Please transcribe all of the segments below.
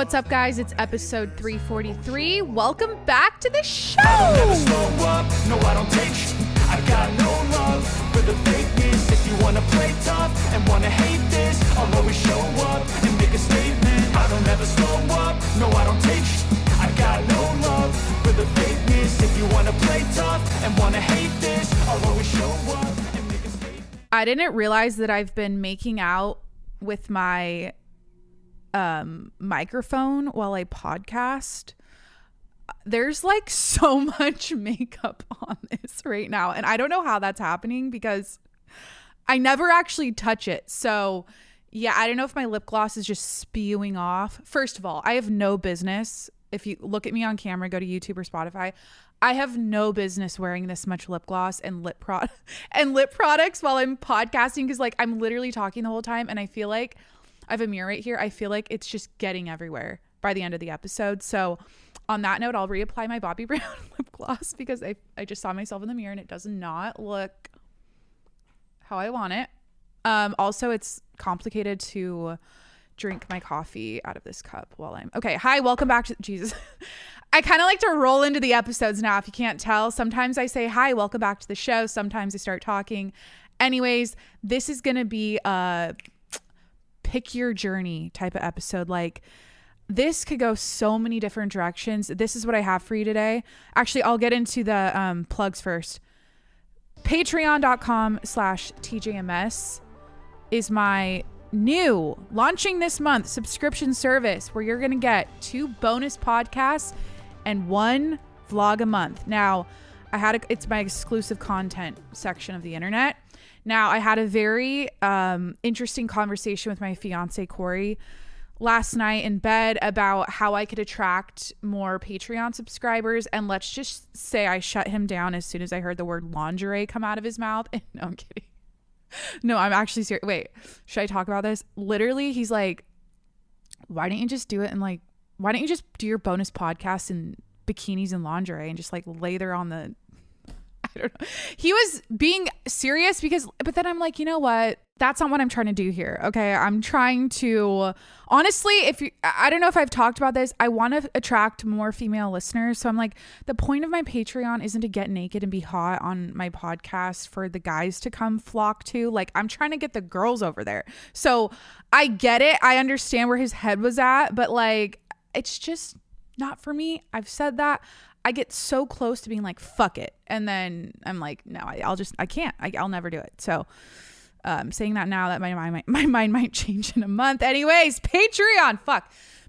What's up, guys? It's episode 343. Welcome back to the show. I don't ever slow up, no I don't take I got no love for the fakeness. If you wanna play tough and wanna hate this, I'll always show up and make a statement. I don't ever slow up, no I don't take I got no love for the fakeness. If you wanna play tough and wanna hate this, I'll always show up and make a statement. I didn't realize that I've been making out with my microphone while I podcast. There's like so much makeup on this right now, and I don't know how that's happening because I never actually touch it. So yeah, I don't know if my lip gloss is just spewing off. First of all, I have no business. If you look at me on camera, go to YouTube or Spotify, I have no business wearing this much lip gloss and lip products while I'm podcasting, because like I'm literally talking the whole time, and I feel like I have a mirror right here. I feel like it's just getting everywhere by the end of the episode. So on that note, I'll reapply my Bobbi Brown lip gloss because I just saw myself in the mirror and it does not look how I want it. Also, it's complicated to drink my coffee out of this cup while I'm... Okay, hi, welcome back to... Jesus. I kind of like to roll into the episodes now, if you can't tell. Sometimes I say, hi, welcome back to the show. Sometimes I start talking. Anyways, this is going to be a pick your journey type of episode. Like, this could go so many different directions. This is what I have for you today. Actually, I'll get into the plugs first. Patreon.com/tjms is my new, launching this month, subscription service where you're going to get 2 bonus podcasts and 1 vlog a month. Now, it's my exclusive content section of the internet. Now, I had a very interesting conversation with my fiance, Corey, last night in bed about how I could attract more Patreon subscribers. And let's just say I shut him down as soon as I heard the word lingerie come out of his mouth. No, I'm kidding. No, I'm actually serious. Wait, should I talk about this? Literally, he's like, why don't you just do it? And like, why don't you just do your bonus podcast in bikinis and lingerie and just like lay there on the... I don't know. He was being serious but then I'm like, you know what? That's not what I'm trying to do here. Okay. I'm trying to, honestly, I don't know if I've talked about this. I want to attract more female listeners. So I'm like, the point of my Patreon isn't to get naked and be hot on my podcast for the guys to come flock to. Like, I'm trying to get the girls over there. So I get it. I understand where his head was at, but like, it's just not for me. I've said that. I get so close to being like, fuck it. And then I'm like, no, I can't. I'll never do it. So saying that now that my mind might change in a month. Anyways, Patreon.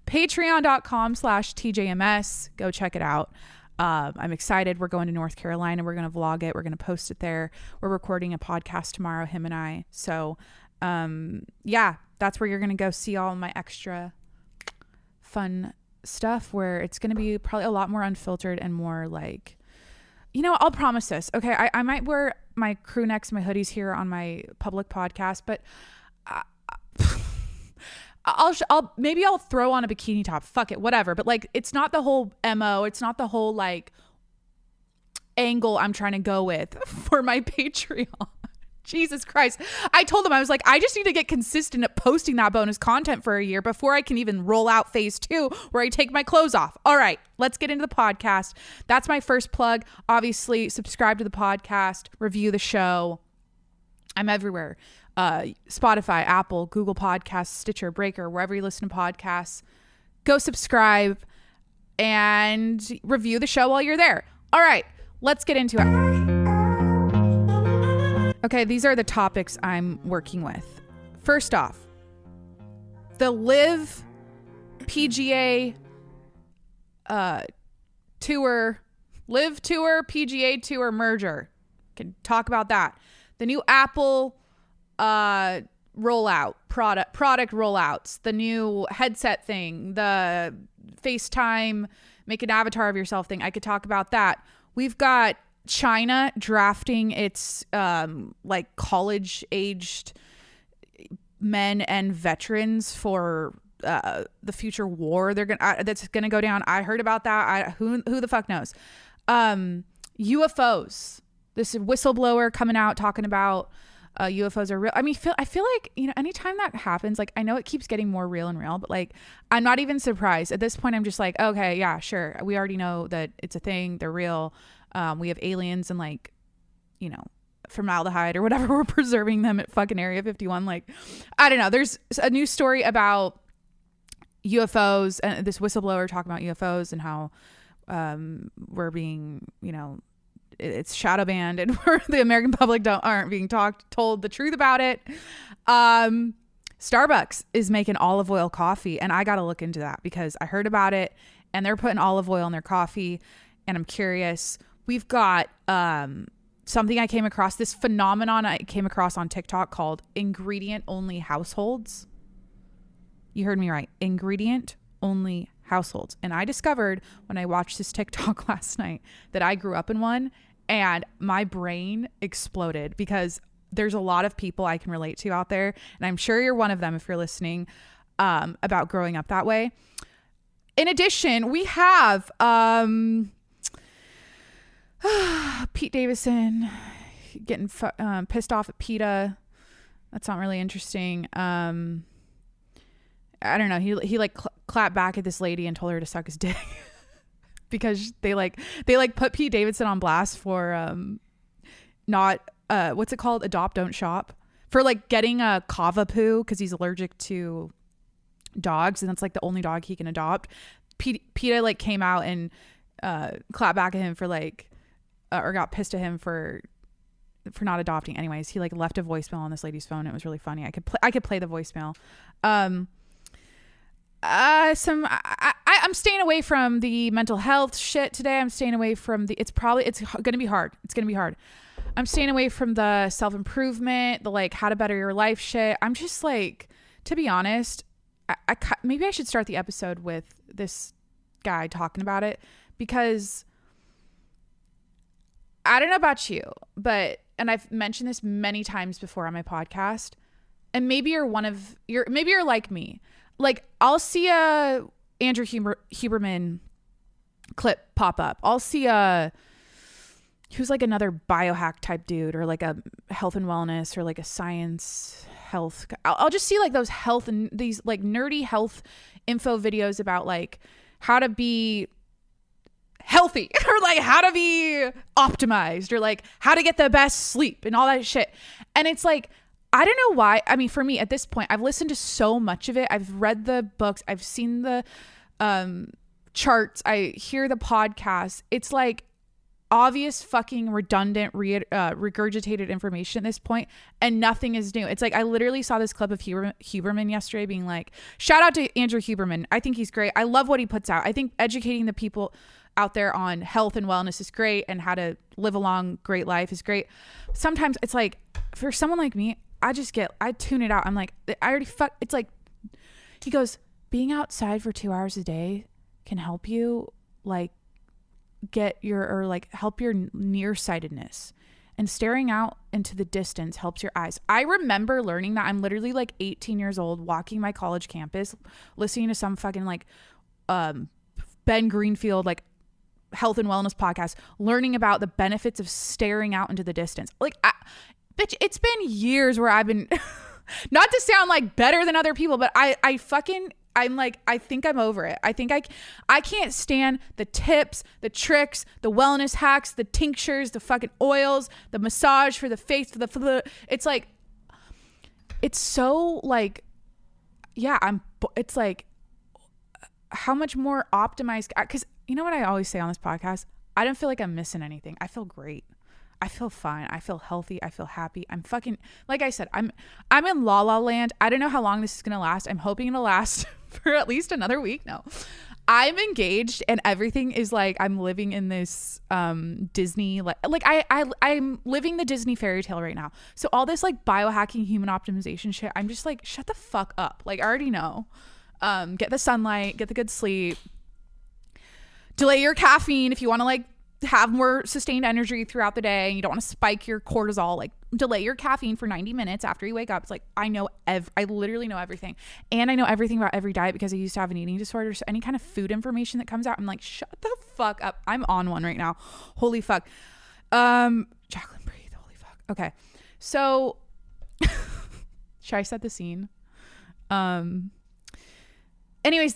Patreon.com/tjms. Go check it out. I'm excited. We're going to North Carolina. We're going to vlog it. We're going to post it there. We're recording a podcast tomorrow, him and I. So yeah, that's where you're going to go see all my extra fun stuff, where it's going to be probably a lot more unfiltered and more like, you know, I'll promise this. Okay. I might wear my crew necks, my hoodies here on my public podcast, but I'll throw on a bikini top. Fuck it. Whatever. But like, it's not the whole MO. It's not the whole like angle I'm trying to go with for my Patreon. Jesus Christ. I told him, I was like, I just need to get consistent at posting that bonus content for a year before I can even roll out phase 2 where I take my clothes off. All right, let's get into the podcast. That's my first plug. Obviously, subscribe to the podcast, review the show. I'm everywhere. Spotify, Apple, Google Podcasts, Stitcher, Breaker, wherever you listen to podcasts. Go subscribe and review the show while you're there. All right, let's get into it. Okay, these are the topics I'm working with. First off, the LIV PGA tour, LIV tour, PGA tour merger. Can talk about that. The new Apple rollout, product rollouts, the new headset thing, the FaceTime, make an avatar of yourself thing. I could talk about that. We've got China drafting its like college aged men and veterans for the future war that's gonna go down. I heard about that. Who the fuck knows? UFOs. This whistleblower coming out talking about UFOs are real. I mean, I feel like, you know, anytime that happens, like, I know it keeps getting more real and real, but like, I'm not even surprised at this point. I'm just like, okay, yeah, sure. We already know that it's a thing. They're real. We have aliens and like, you know, formaldehyde or whatever we're preserving them at fucking Area 51. Like, I don't know. There's a new story about UFOs and this whistleblower talking about UFOs and how we're being, you know, it's shadow banned and the American public aren't being told the truth about it. Starbucks is making olive oil coffee, and I got to look into that because I heard about it and they're putting olive oil in their coffee, and I'm curious. We've got something I came across, this phenomenon I came across on TikTok called ingredient only households. You heard me right. Ingredient only households. And I discovered when I watched this TikTok last night that I grew up in one, and my brain exploded because there's a lot of people I can relate to out there. And I'm sure you're one of them if you're listening, about growing up that way. In addition, we have Pete Davidson getting pissed off at PETA. That's not really interesting. I don't know. He like clapped back at this lady and told her to suck his dick because they put Pete Davidson on blast for not what's it called? Adopt, don't shop, for like getting a kava poo because he's allergic to dogs, and that's like the only dog he can adopt. PETA like came out and clapped back at him for like or got pissed at him for not adopting. Anyways, he like left a voicemail on this lady's phone. It was really funny. I could play the voicemail. I'm staying away from the mental health shit today. I'm staying away from it's going to be hard. It's going to be hard. I'm staying away from the self-improvement, the like how to better your life shit. I'm just like, to be honest, maybe I should start the episode with this guy talking about it, because I don't know about you, and I've mentioned this many times before on my podcast, and maybe you're maybe you're like me. Like, I'll see a Andrew Huberman clip pop up. I'll see who's like another biohack type dude, or like a health and wellness, or like a science health. I'll just see like those health and these like nerdy health info videos about like how to be healthy or like how to be optimized, or like how to get the best sleep and all that shit. And it's like, I don't know why. I mean, for me at this point, I've listened to so much of it. I've read the books. I've seen the charts. I hear the podcasts. It's like obvious fucking redundant regurgitated information at this point, and nothing is new. It's like I literally saw this clip of Huberman yesterday being like, shout out to Andrew Huberman. I think he's great. I love what he puts out. I think educating the people out there on health and wellness is great, and how to live a long, great life is great. Sometimes it's like, for someone like me, I tune it out. I'm like, it's like, he goes, being outside for 2 hours a day can help you like help your nearsightedness, and staring out into the distance helps your eyes. I remember learning that. I'm literally like 18 years old, walking my college campus, listening to some fucking like Ben Greenfield like health and wellness podcast, learning about the benefits of staring out into the distance. Like, bitch, it's been years where I've been not to sound like better than other people, but I'm like, I think I'm over it. I think I can't stand the tips, the tricks, the wellness hacks, the tinctures, the fucking oils, the massage for the face, it's like, it's so like, yeah, it's like, how much more optimized, because you know what I always say on this podcast? I don't feel like I'm missing anything. I feel great. I feel fine. I feel healthy. I feel happy. I'm fucking, like I said, I'm in la la land. I don't know how long this is going to last. I'm hoping it'll last for at least another week. No, I'm engaged, and everything is like, I'm living in this Disney, I'm living the Disney fairy tale right now. So all this like biohacking, human optimization shit, I'm just like, shut the fuck up. Like, I already know. Get the sunlight, get the good sleep, delay your caffeine if you want to like have more sustained energy throughout the day and you don't want to spike your cortisol. Like, delay your caffeine for 90 minutes after you wake up. It's like, I literally know everything, and I know everything about every diet because I used to have an eating disorder. So any kind of food information that comes out, I'm like, shut the fuck up. I'm on one right now. Holy fuck. Jacqueline, breathe. Holy fuck. Okay. So Should I set the scene? Anyways,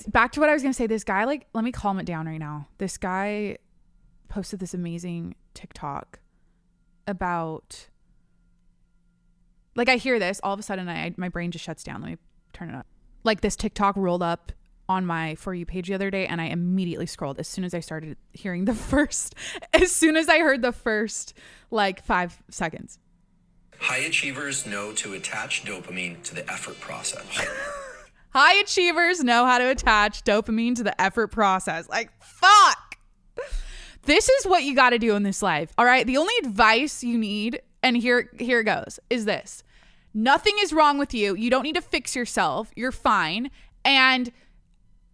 back to what I was going to say. This guy, like, let me calm it down right now. This guy posted this amazing TikTok about, like, I hear this all of a sudden, my brain just shuts down. Let me turn it up. Like, this TikTok rolled up on my For You page the other day, and I immediately scrolled as soon as I started hearing as soon as I heard the first, like, 5 seconds. High achievers know to attach dopamine to the effort process. High achievers know how to attach dopamine to the effort process. Like, fuck. This is what you got to do in this life. All right. The only advice you need, and here it goes, is this. Nothing is wrong with you. You don't need to fix yourself. You're fine. And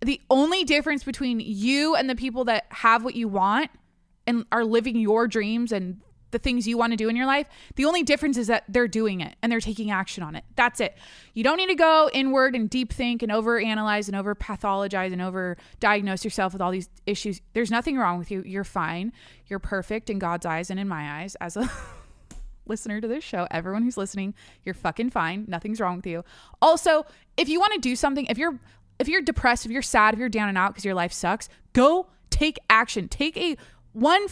the only difference between you and the people that have what you want and are living your dreams and the things you want to do in your life, the only difference is that they're doing it and they're taking action on it. That's it. You don't need to go inward and deep think and overanalyze and over pathologize and over diagnose yourself with all these issues. There's nothing wrong with you. You're fine. You're perfect in God's eyes and in my eyes as a listener to this show. Everyone who's listening, you're fucking fine. Nothing's wrong with you. Also, if you want to do something, if you're depressed, if you're sad, if you're down and out because your life sucks, go take action. Put one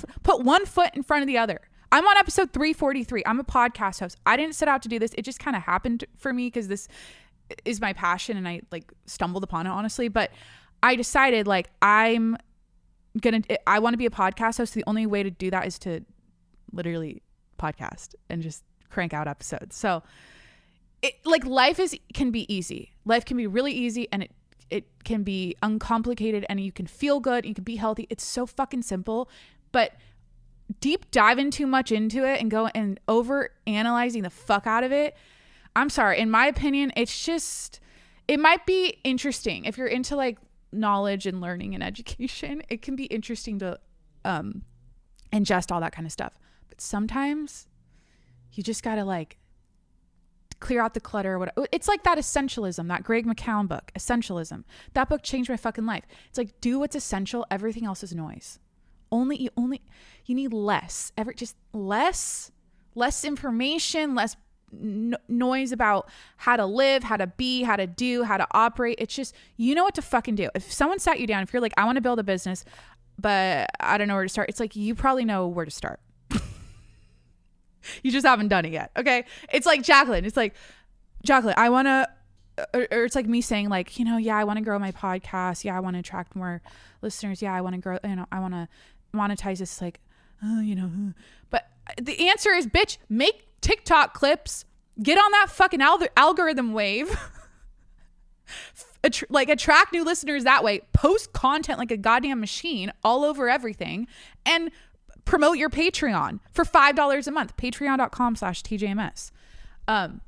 foot in front of the other. I'm on episode 343. I'm a podcast host. I didn't set out to do this. It just kind of happened for me because this is my passion and I like stumbled upon it, honestly. But I decided like I want to be a podcast host. The only way to do that is to literally podcast and just crank out episodes. So life can be easy. Life can be really easy and it can be uncomplicated and you can feel good. You can be healthy. It's so fucking simple, but deep diving too much into it and go and over analyzing the fuck out of it. I'm sorry. In my opinion, it might be interesting if you're into like knowledge and learning and education. It can be interesting to ingest all that kind of stuff. But sometimes you just got to like clear out the clutter or whatever. It's like that Essentialism, that Greg McCown book, Essentialism. That book changed my fucking life. It's like, do what's essential. Everything else is noise. You need less, less information, less noise about how to live, how to be, how to do, how to operate. It's just, you know what to fucking do. If someone sat you down, if you're like, I want to build a business, but I don't know where to start. It's like, you probably know where to start. You just haven't done it yet. Okay. It's like Jacqueline. It's like, Jacqueline, I want to, or it's like me saying like, yeah, I want to grow my podcast. Yeah. I want to attract more listeners. Yeah. I want to grow, I want to monetize this, like, but the answer is, bitch, make TikTok clips, get on that fucking algorithm wave, attract new listeners that way, post content like a goddamn machine all over everything, and promote your Patreon for $5 a month, patreon.com/tjms. And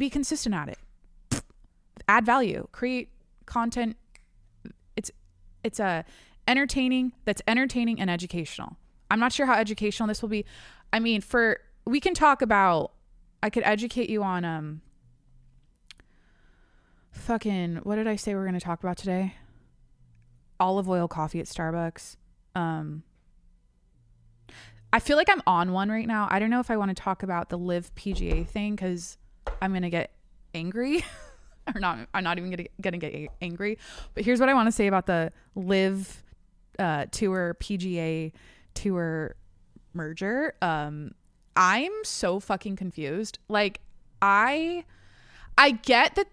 be consistent at it. Add value, create content. It's entertaining and educational. I'm not sure how educational this will be. I mean, we can talk about, I could educate you on fucking, what did I say we're going to talk about today? Olive oil coffee at Starbucks. I feel like I'm on one right now. I don't know if I want to talk about the LIV PGA thing because I'm going to get angry. Or not, I'm not even going to get angry. But here's what I want to say about the LIV Tour PGA Tour merger. I'm so fucking confused. Like, I get that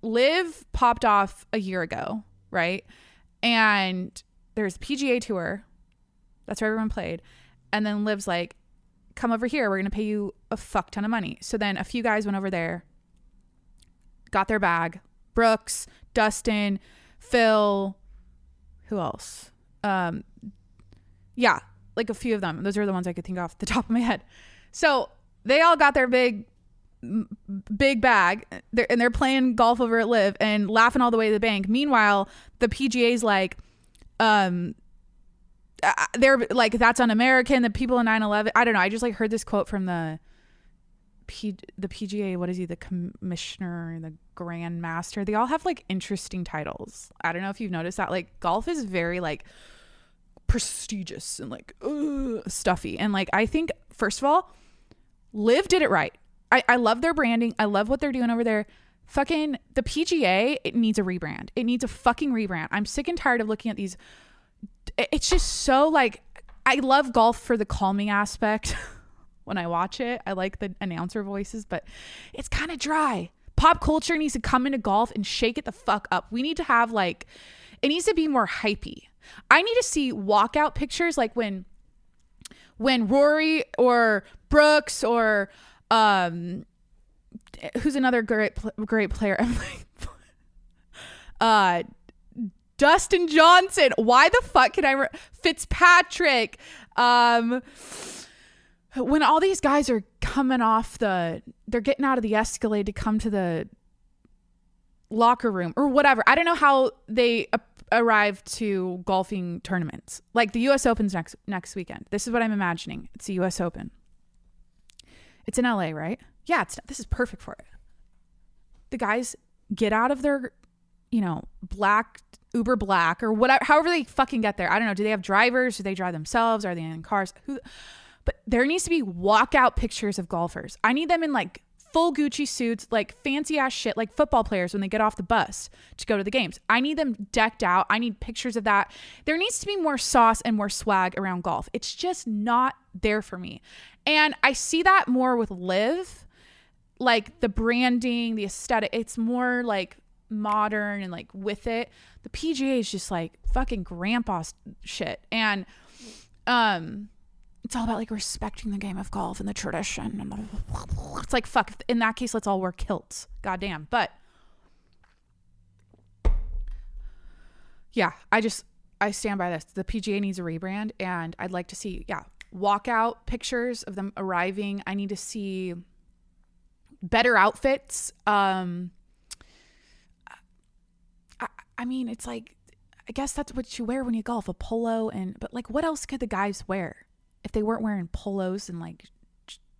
LIV popped off a year ago, right? And there's PGA Tour. That's where everyone played. And then LIV's like, come over here. We're going to pay you a fuck ton of money. So then a few guys went over there, got their bag. Brooks, Dustin, Phil, who else? Yeah, like a few of them. Those are the ones I could think off the top of my head. So they all got their big bag, and they're playing golf over at LIV and laughing all the way to the bank. Meanwhile, the PGA's like, they're like, that's un-American. The people in 9/11. I don't know. I just like heard this quote from the PGA. What is he? The commissioner, the grand master. They all have like interesting titles. I don't know if you've noticed that. Like, golf is very like prestigious and like stuffy. And like, I think first of all, LIV did it right. I love their branding. I love what they're doing over there. Fucking the PGA, it needs a rebrand. It needs a fucking rebrand. I'm sick and tired of looking at these. It's just so like, I love golf for the calming aspect. When I watch it, I like the announcer voices, but it's kind of dry. Pop culture needs to come into golf and shake it the fuck up. We need to have like, it needs to be more hypey. I need to see walkout pictures like when Rory or Brooks or who's another great player? I'm like, Dustin Johnson. Why the fuck can I Fitzpatrick? When all these guys are coming off they're getting out of the Escalade to come to the locker room or whatever. I don't know how they arrive to golfing tournaments. Like the US Open's next weekend. This is what I'm imagining. It's the US Open. It's in LA, right? Yeah, this is perfect for it. The guys get out of their, black, Uber Black or whatever, however they fucking get there. I don't know. Do they have drivers? Do they drive themselves? Are they in cars? But there needs to be walkout pictures of golfers. I need them in like full Gucci suits, like fancy ass shit, like football players when they get off the bus to go to the games. I need them decked out. I need pictures of that. There needs to be more sauce and more swag around golf. It's just not there for me. And I see that more with LIV, like the branding, the aesthetic. It's more like modern and like with it. The PGA is just like fucking grandpa shit. And, it's all about like respecting the game of golf and the tradition. It's like, fuck, in that case, let's all wear kilts. Goddamn. But yeah, I stand by this. The PGA needs a rebrand and I'd like to see, walkout pictures of them arriving. I need to see better outfits. I mean, it's like, I guess that's what you wear when you golf, a polo but like, what else could the guys wear? If they weren't wearing polos and like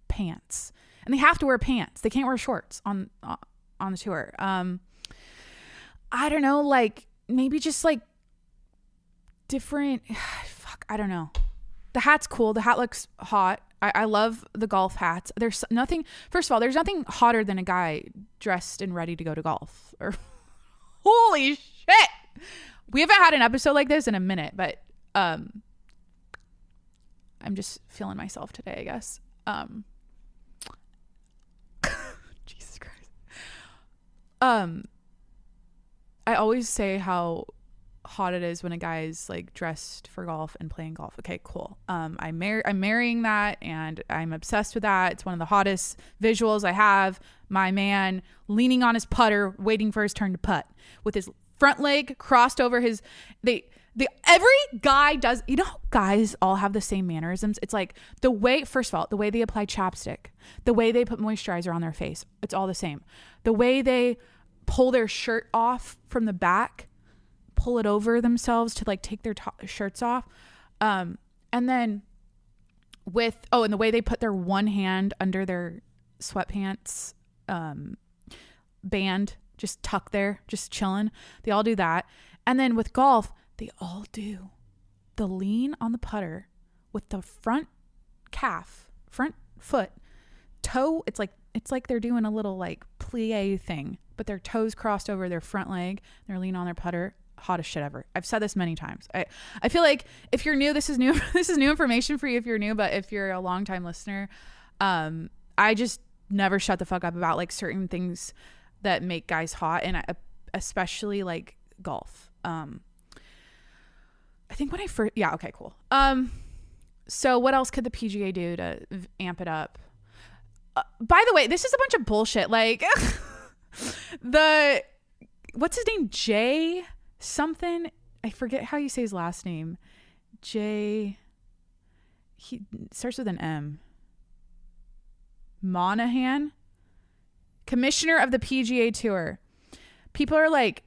pants, and they have to wear pants, they can't wear shorts on the tour. I don't know, like maybe just like different. Fuck, I don't know. The hat's cool. The hat looks hot. I love the golf hats. There's nothing. First of all, there's nothing hotter than a guy dressed and ready to go to golf. Or holy shit, we haven't had an episode like this in a minute, but I'm just feeling myself today, I guess. Jesus Christ. I always say how hot it is when a guy's like dressed for golf and playing golf. Okay, cool. I'm marrying that and I'm obsessed with that. It's one of the hottest visuals I have. My man leaning on his putter, waiting for his turn to putt with his front leg crossed over his, every guy does, guys all have the same mannerisms. It's like the way, first of all, the way they apply chapstick, the way they put moisturizer on their face, it's all the same. The way they pull their shirt off from the back, pull it over themselves to like take their shirts off. And then and the way they put their one hand under their sweatpants band, just tucked there, just chilling. They all do that. And then with golf, they all do the lean on the putter with the front foot, toe. It's like they're doing a little like plie thing, but their toes crossed over their front leg. They're leaning on their putter. Hottest shit ever. I've said this many times. I feel like if you're new, this is new. This is new information for you if you're new, but if you're a longtime listener, I just never shut the fuck up about like certain things that make guys hot, and especially like golf. I think when I first, okay, cool. So what else could the PGA do to amp it up? By the way, this is a bunch of bullshit. Like what's his name? Jay something. I forget how you say his last name. Jay. He starts with an M. Monahan, commissioner of the PGA Tour. People are like,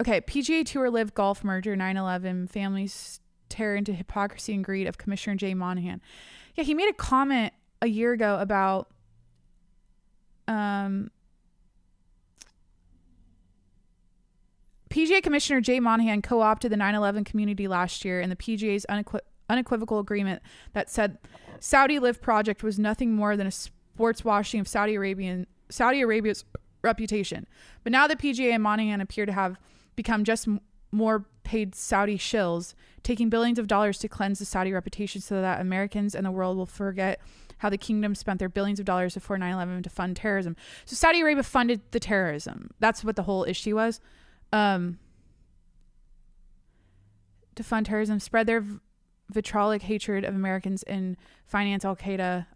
okay, PGA Tour LIV Golf merger 9/11 families tear into hypocrisy and greed of Commissioner Jay Monahan. Yeah, he made a comment a year ago about PGA Commissioner Jay Monahan co-opted the 9/11 community last year in the PGA's unequivocal agreement that said Saudi LIV project was nothing more than a sports washing of Saudi Arabia's reputation. But now the PGA and Monahan appear to have become just more paid Saudi shills, taking billions of dollars to cleanse the Saudi reputation so that Americans and the world will forget how the kingdom spent their billions of dollars before 9/11 to fund terrorism. So Saudi Arabia funded the terrorism. That's what the whole issue was. To fund terrorism, spread their vitriolic hatred of Americans, and finance Al-Qaeda,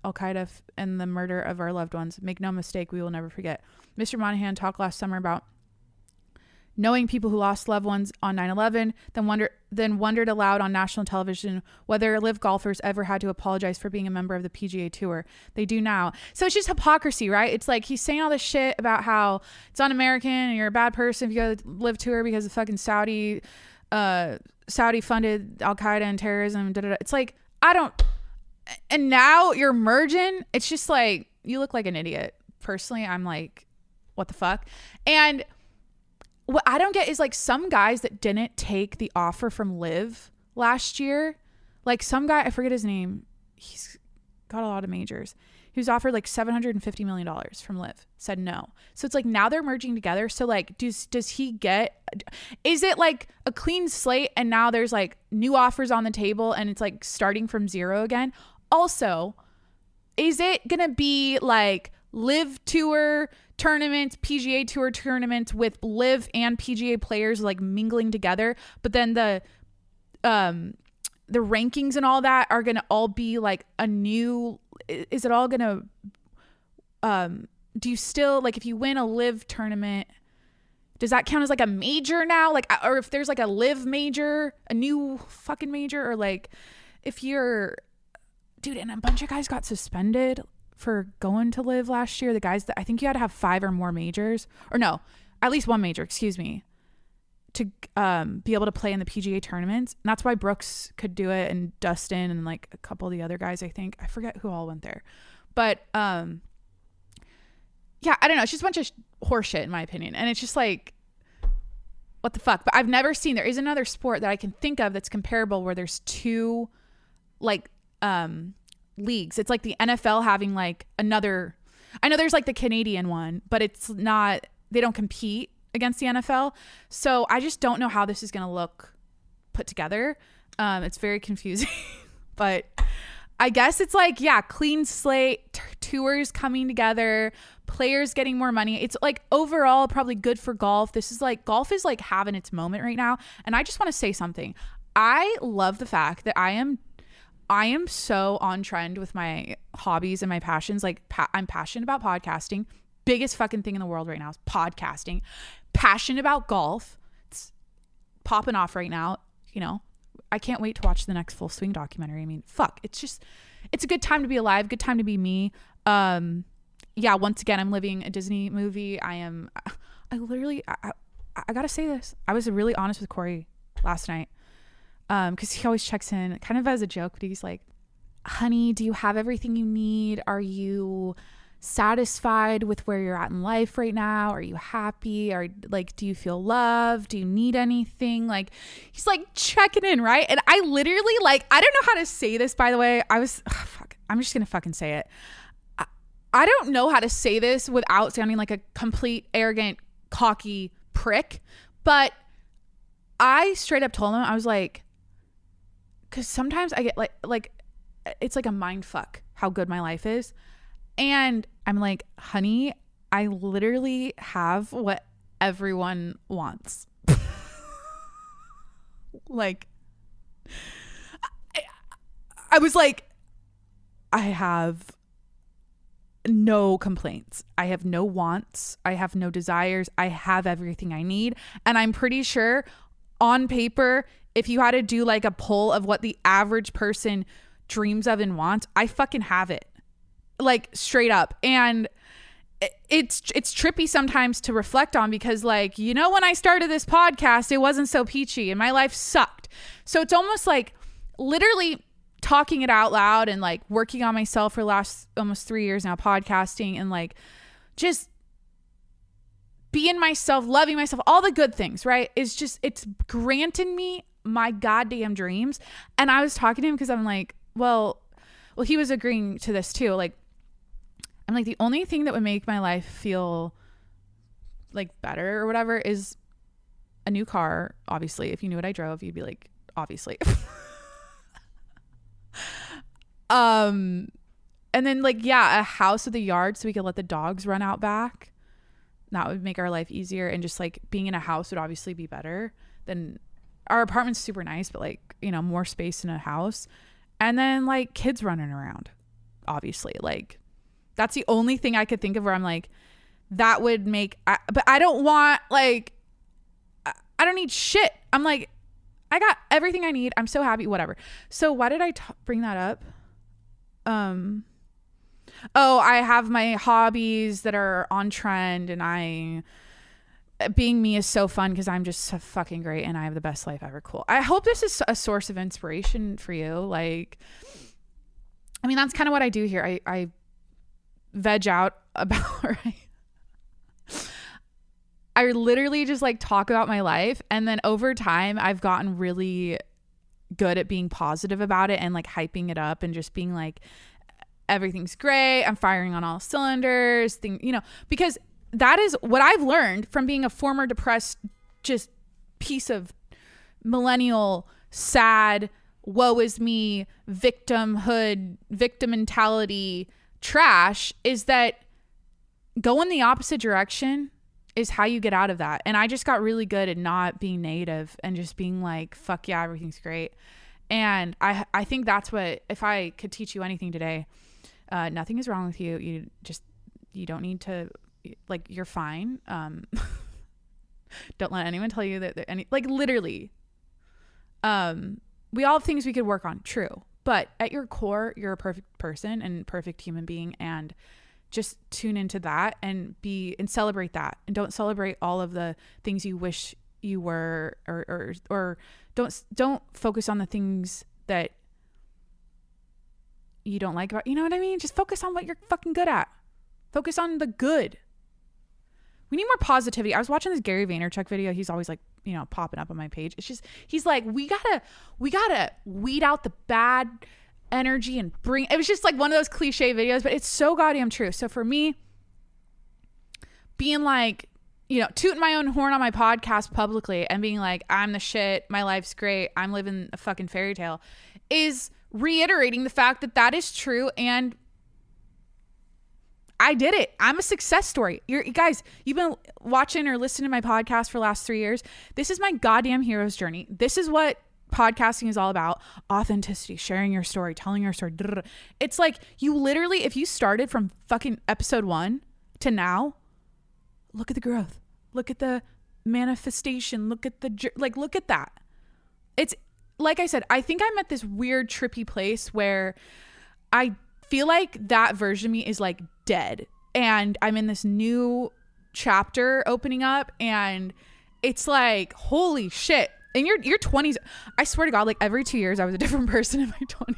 and the murder of our loved ones. Make no mistake, we will never forget. Mr. Monahan talked last summer about knowing people who lost loved ones on 9/11, then wondered aloud on national television whether LIV golfers ever had to apologize for being a member of the PGA Tour. They do now. So it's just hypocrisy, right? It's like he's saying all this shit about how it's un-American and you're a bad person if you go to LIV Tour because of fucking Saudi funded Al-Qaeda and terrorism. It's like, and now you're merging. It's just like, you look like an idiot. Personally, I'm like, what the fuck? And what I don't get is like some guys that didn't take the offer from LIV last year, like some guy, I forget his name. He's got a lot of majors. He was offered like $750 million from LIV, said no. So it's like now they're merging together. So like, does he is it like a clean slate and now there's like new offers on the table and it's like starting from zero again? Also, is it going to be like LIV Tour tournaments, PGA Tour tournaments with LIV and PGA players like mingling together, but then the rankings and all that are going to all be like a new, is it all going to, do you still, like if you win a LIV tournament, does that count as like a major now? Like, or if there's like a LIV major, a new fucking major, or like if you're, dude, and a bunch of guys got suspended for going to LIV last year. The guys that I think you had to have 5 or more majors, or no, at least one major, excuse me, to be able to play in the PGA tournaments. And that's why Brooks could do it, and Dustin, and like a couple of the other guys. I forget who all went there, but yeah, I don't know. It's just a bunch of horseshit in my opinion, and it's just like, what the fuck? But I've never seen, there is another sport that I can think of that's comparable where there's two like leagues. It's like the NFL having like another, I know there's like the Canadian one, but it's not, they don't compete against the NFL. So I just don't know how this is going to look put together. It's very confusing, but I guess it's like, yeah, clean slate, tours coming together, players getting more money. It's like overall probably good for golf. This is like, golf is like having its moment right now. And I just want to say something. I love the fact that I am so on trend with my hobbies and my passions. Like I'm passionate about podcasting. Biggest fucking thing in the world right now is podcasting. Passionate about golf. It's popping off right now. You know, I can't wait to watch the next Full Swing documentary. I mean, fuck, it's a good time to be alive. Good time to be me. Yeah, once again, I'm living a Disney movie. I literally gotta say this. I was really honest with Corey last night. Because he always checks in kind of as a joke, but he's like, honey, do you have everything you need? Are you satisfied with where you're at in life right now? Are you happy? Or like, do you feel loved? Do you need anything? Like, he's like checking in, right? And I literally, like, I don't know how to say this, by the way. I'm just gonna fucking say it. I don't know how to say this without sounding like a complete arrogant, cocky prick, but I straight up told him, I was like, because sometimes I get like it's like a mind fuck how good my life is. And I'm like, honey, I literally have what everyone wants. Like, I was like, I have no complaints. I have no wants. I have no desires. I have everything I need. And I'm pretty sure on paper, if you had to do like a poll of what the average person dreams of and wants, I fucking have it, like straight up. And it's trippy sometimes to reflect on, because like, you know, when I started this podcast, it wasn't so peachy and my life sucked. So it's almost like literally talking it out loud and like working on myself for the last almost 3 years now, podcasting and like just being myself, loving myself, all the good things, right? It's granted me my goddamn dreams. And I was talking to him because I'm like, well, he was agreeing to this too. Like, I'm like, the only thing that would make my life feel like better or whatever is a new car. Obviously, if you knew what I drove, you'd be like, obviously. And then like, yeah, a house with a yard so we could let the dogs run out back. That would make our life easier. And just like being in a house would obviously be better than our apartment's super nice, but like, you know, more space in a house. And then like kids running around, obviously. Like that's the only thing I could think of where I'm like, that would make, but I don't want like, I don't need shit. I'm like, I got everything I need. I'm so happy, whatever. So why did I bring that up? Oh, I have my hobbies that are on trend, and being me is so fun because I'm just so fucking great and I have the best life ever. Cool. I hope this is a source of inspiration for you. Like, I mean, that's kind of what I do here. I veg out about, right? I literally just like talk about my life, and then over time I've gotten really good at being positive about it and like hyping it up and just being like, everything's great, I'm firing on all cylinders, you know, because that is what I've learned from being a former depressed, just piece of millennial, sad, woe is me, victimhood, victim mentality trash, is that going the opposite direction is how you get out of that. And I just got really good at not being negative and just being like, fuck yeah, everything's great. And I think that's what, if I could teach you anything today, nothing is wrong with you. You don't need to, like, you're fine. Don't let anyone tell you that like literally, we all have things we could work on. True. But at your core, you're a perfect person and perfect human being, and just tune into that and celebrate that, and don't celebrate all of the things you wish you were, or don't focus on the things that you don't like about, you know what I mean? Just focus on what you're fucking good at. Focus on the good. We need more positivity. I was watching this Gary Vaynerchuk video. He's always like, you know, popping up on my page. It's just, he's like, we gotta weed out the bad energy and bring, it was just like one of those cliche videos, but it's so goddamn true. So for me, being like, you know, tooting my own horn on my podcast publicly and being like, I'm the shit, my life's great, I'm living a fucking fairy tale, is reiterating the fact that that is true, and I did it. I'm a success story. Guys, you've been watching or listening to my podcast for the last 3 years. This is my goddamn hero's journey. This is what podcasting is all about. Authenticity, sharing your story, telling your story. It's like, you literally, if you started from fucking episode 1 to now, look at the growth. Look at the manifestation. Look at look at that. It's like I said, I think I'm at this weird trippy place where I feel like that version of me is like dead, and I'm in this new chapter opening up, and it's like, holy shit. In your 20s, I swear to God, like every 2 years I was a different person in my 20s.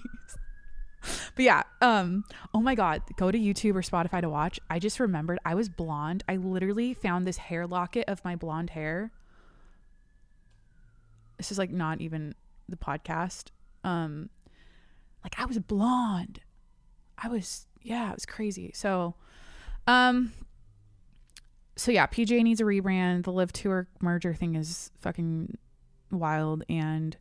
But yeah, oh my God, go to YouTube or Spotify to watch. I just remembered I was blonde. I literally found this hair locket of my blonde hair. This is like not even the podcast. Like I was blonde. It was crazy. So yeah, PGA needs a rebrand. The LIV Tour merger thing is fucking wild, and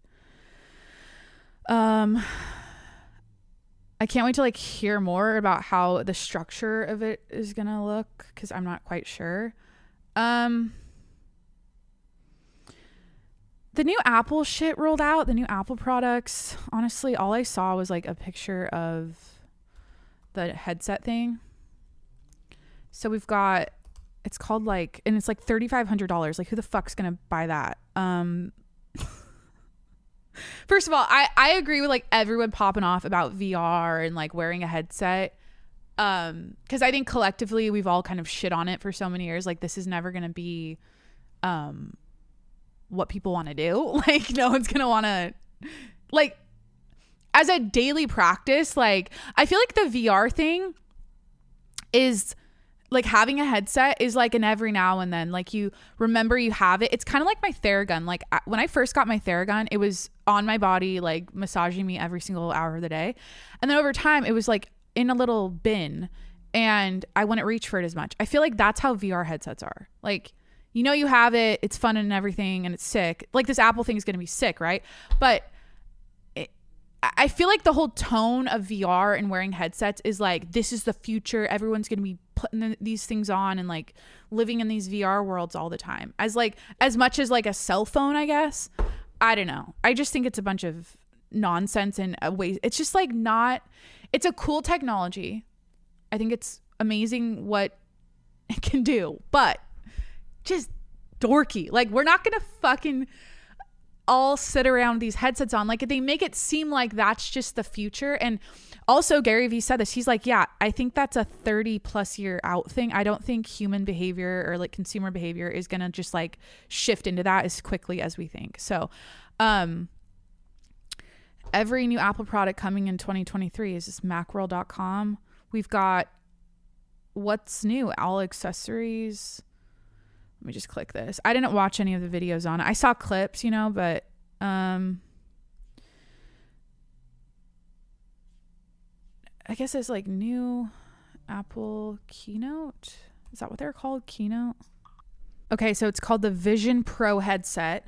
I can't wait to like hear more about how the structure of it is gonna look, because I'm not quite sure. The new Apple shit rolled out, the new Apple products. Honestly, all I saw was like a picture of the headset thing. So we've got, it's called like, and it's like $3,500. Like, who the fuck's gonna buy that? First of all, I agree with like everyone popping off about VR and like wearing a headset. Because I think collectively we've all kind of shit on it for so many years. Like, this is never gonna be what people want to do. Like, no one's gonna want to, like, as a daily practice. Like, I feel like the VR thing is like, having a headset is like an every now and then, like, you remember you have it. It's kind of like my Theragun. Like, when I first got my Theragun, it was on my body, like massaging me every single hour of the day. And then over time it was like in a little bin, and I wouldn't reach for it as much. I feel like that's how VR headsets are. Like, you know, you have it, it's fun and everything, and it's sick. Like, this Apple thing is going to be sick, right? But I feel like the whole tone of VR and wearing headsets is like, this is the future. Everyone's going to be putting these things on and like living in these VR worlds all the time. As much as like a cell phone, I guess. I don't know. I just think it's a bunch of nonsense and ways. It's just like it's a cool technology. I think it's amazing what it can do, but just dorky. Like, we're not going to fucking all sit around these headsets on. Like, they make it seem like that's just the future. And also Gary Vee said this. He's like, yeah, I think that's a 30 plus year out thing. I don't think human behavior or like consumer behavior is going to just like shift into that as quickly as we think. So, every new Apple product coming in 2023 is this macworld.com. We've got what's new, all accessories. Let me just click this. I didn't watch any of the videos on it. I saw clips, you know, but I guess it's like new Apple Keynote. Is that what they're called? Keynote? Okay, so it's called the Vision Pro headset.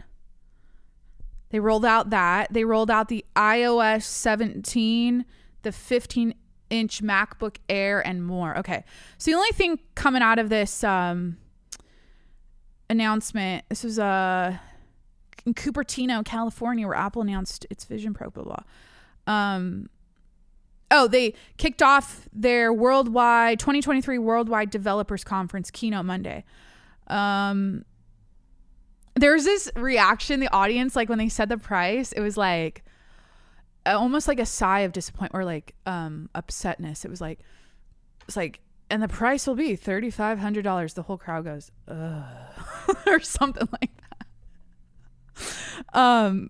They rolled out that. They rolled out the iOS 17, the 15-inch MacBook Air, and more. Okay, so the only thing coming out of this announcement, this was in Cupertino, California, where Apple announced its Vision Pro, blah, blah. They kicked off their 2023 Worldwide Developers Conference keynote Monday. There's this reaction, the audience, like when they said the price, it was like almost like a sigh of disappointment or like upsetness. It was like, and the price will be $3,500. The whole crowd goes, ugh, or something like that.